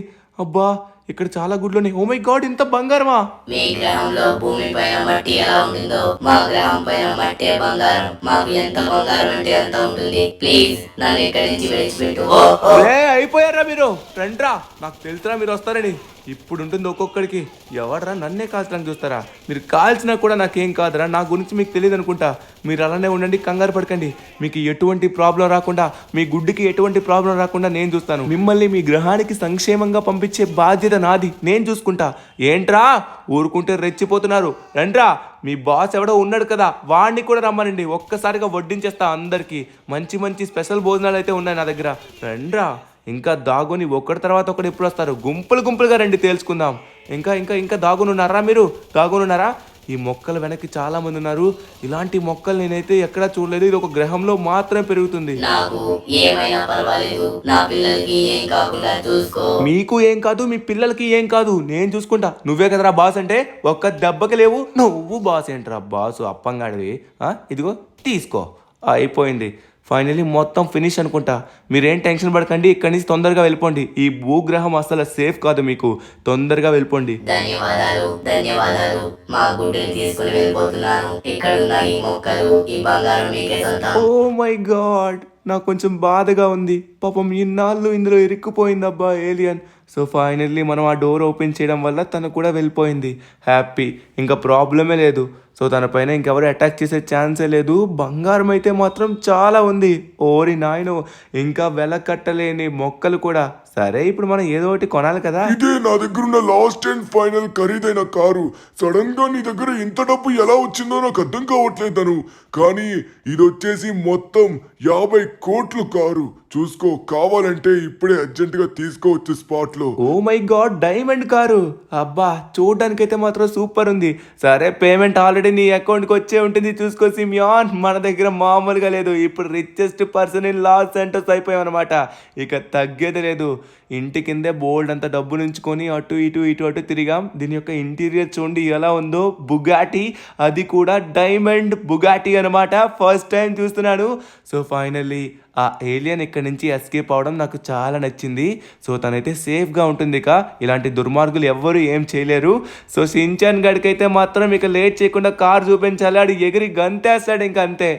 Speaker 1: అబ్బా, ఇక్కడ చాలా గుడ్లు ఉన్నాయి. ఓ మై గాడ్, ఇంత బంగారమా?
Speaker 4: మీ గ్రహంలో భూమి పైన మట్టి ఎలా ఉంటుందో మా గ్రహం పైన మట్టే బంగారం. మాకు ఎంత బంగారం అంటే అంత ఉంటుంది. ప్లీజ్ నన్ను ఇక్కడి నుంచి విడిచిపెట్టు.
Speaker 1: అయిపోయారా మీరు? రండ్రా, నాకు తెలుసురా మీరు వస్తారని. ఇప్పుడు ఉంటుంది ఒక్కొక్కడికి. ఎవడరా నన్నే కాల్చడానికి చూస్తారా? మీరు కాల్చినా కూడా నాకేం కాదురా. నా గురించి మీకు తెలియదు అనుకుంటా. మీరు అలానే ఉండండి, కంగారు పడకండి. మీకు ఎటువంటి ప్రాబ్లం రాకుండా, మీ గుడ్డుకి ఎటువంటి ప్రాబ్లం రాకుండా నేను చూస్తాను. మిమ్మల్ని మీ గ్రహానికి సంక్షేమంగా పంపించే బాధ్యత నాది, నేను చూసుకుంటా. ఏంట్రా ఊరుకుంటే రెచ్చిపోతున్నారు? రండ్రా, మీ బాస్ ఎవడో ఉన్నాడు కదా, వాడిని కూడా రమ్మనండి. ఒక్కసారిగా వడ్డించేస్తా అందరికీ. మంచి మంచి స్పెషల్ భోజనాలు అయితే ఉన్నాయి నా దగ్గర. రండ్రా, ఇంకా దాగుని ఒకటి తర్వాత ఒకటి ఎప్పుడు వస్తారు? గుంపులు గుంపులుగా రండి, తేల్చుకుందాం. ఇంకా ఇంకా ఇంకా దాగునున్నారా మీరు? దాగునున్నారా? ఈ మొక్కల వెనక్కి చాలా మంది ఉన్నారు. ఇలాంటి మొక్కలు నేనైతే ఎక్కడా చూడలేదు. ఇది ఒక గ్రహంలో మాత్రమే పెరుగుతుంది.
Speaker 4: నాకు ఏమైనా పర్వాలేదు, నా పిల్లలకి ఏం కాకుండా చూసుకో.
Speaker 1: మీకు ఏం కాదు, మీ పిల్లలకి ఏం కాదు, నేను చూసుకుంటా. నువ్వే కదరా బాస్ అంటే? ఒక్క దెబ్బకి లేవు. నువ్వు బాస్ ఏంట్రా? బాసు అప్పంగాడివి. ఇదిగో తీసుకో, అయిపోయింది. ఫైనలీ మొత్తం ఫినిష్ అనుకుంటా. మీరేం టెన్షన్ పడకండి, ఇక్కడి నుంచి తొందరగా వెళ్ళిపోండి. ఈ భూగ్రహం అసలు సేఫ్ కాదు, మీకు తొందరగా వెళ్ళిపోండి.
Speaker 4: ధన్యవాదాలు, ధన్యవాదాలు. మా గుడ్డుని తీసుకుని వెళ్ళిపోతున్నాను. ఇక్కడ ఉన్న ఈ మొక్కలు, ఈ బంగారం మీకే సొంతం.
Speaker 1: ఓ మై గాడ్, నాకు కొంచెం బాధగా ఉంది. పాపం ఇన్నాళ్ళు ఇందులో ఇరుక్కుపోయిందబ్బా ఏలియన్. సో ఫైనల్లీ మనం ఆ డోర్ ఓపెన్ చేయడం వల్ల తను కూడా వెళ్ళిపోయింది. హ్యాపీ, ఇంకా ప్రాబ్లమే లేదు. సో తన పైన ఇంకెవరు అటాక్ చేసే ఛాన్సే లేదు. బంగారం అయితే మాత్రం చాలా ఉంది. ఓరి నాయను, ఇంకా వెలకట్టలేని మొక్కలు కూడా. సరే, ఇప్పుడు మనం ఏదో ఒకటి కొనాలి కదా.
Speaker 2: ఇదే నా దగ్గర ఉన్న లాస్ట్ అండ్ ఫైనల్ ఖరీదైన కారు. సడన్ గా నీ దగ్గర ఇంత డబ్బు ఎలా వచ్చిందో నాకు అర్థం కావట్లేదు. కానీ ఇది వచ్చేసి మొత్తం 50 కోట్లు కారు. చూసుకో, కావాలంటే ఇప్పుడే అర్జెంట్ గా తీసుకోవచ్చు స్పాట్ లో.
Speaker 1: Oh my God, diamond car. అబ్బా, చూడడానికైతే మాత్రం సూపర్ ఉంది. సరే, పేమెంట్ ఆల్రెడీ నీ అకౌంట్కి వచ్చే ఉంటుంది. చూసుకో సిమియాన్, మన దగ్గర మామూలుగా లేదు. ఇప్పుడు richest person in Los Santos అయిపోయామన్నమాట. ఇక తగ్గేది లేదు. ఇంటి కిందే బోల్డ్ అంత డబ్బు నుంచుకొని అటు ఇటు ఇటు అటు తిరిగాం. దీని యొక్క ఇంటీరియర్ చూడండి ఎలా ఉందో. బుగాటి, అది కూడా డైమండ్ బుగాటి అనమాట. ఫస్ట్ టైం చూస్తున్నాను. సో ఫైనల్లీ ఆ ఏలియన్ ఇక్కడి నుంచి ఎస్కేప్ అవడం నాకు చాలా నచ్చింది. సో తనైతే సేఫ్గా ఉంటుంది. ఇక ఇలాంటి దుర్మార్గులు ఎవ్వరూ ఏం చేయలేరు. సో షిన్చాన్ గడికైతే మాత్రం ఇక లేట్ చేయకుండా కార్ చూపించాలి. ఆడు ఎగిరి గంతేస్తాడు, ఇంకా అంతే.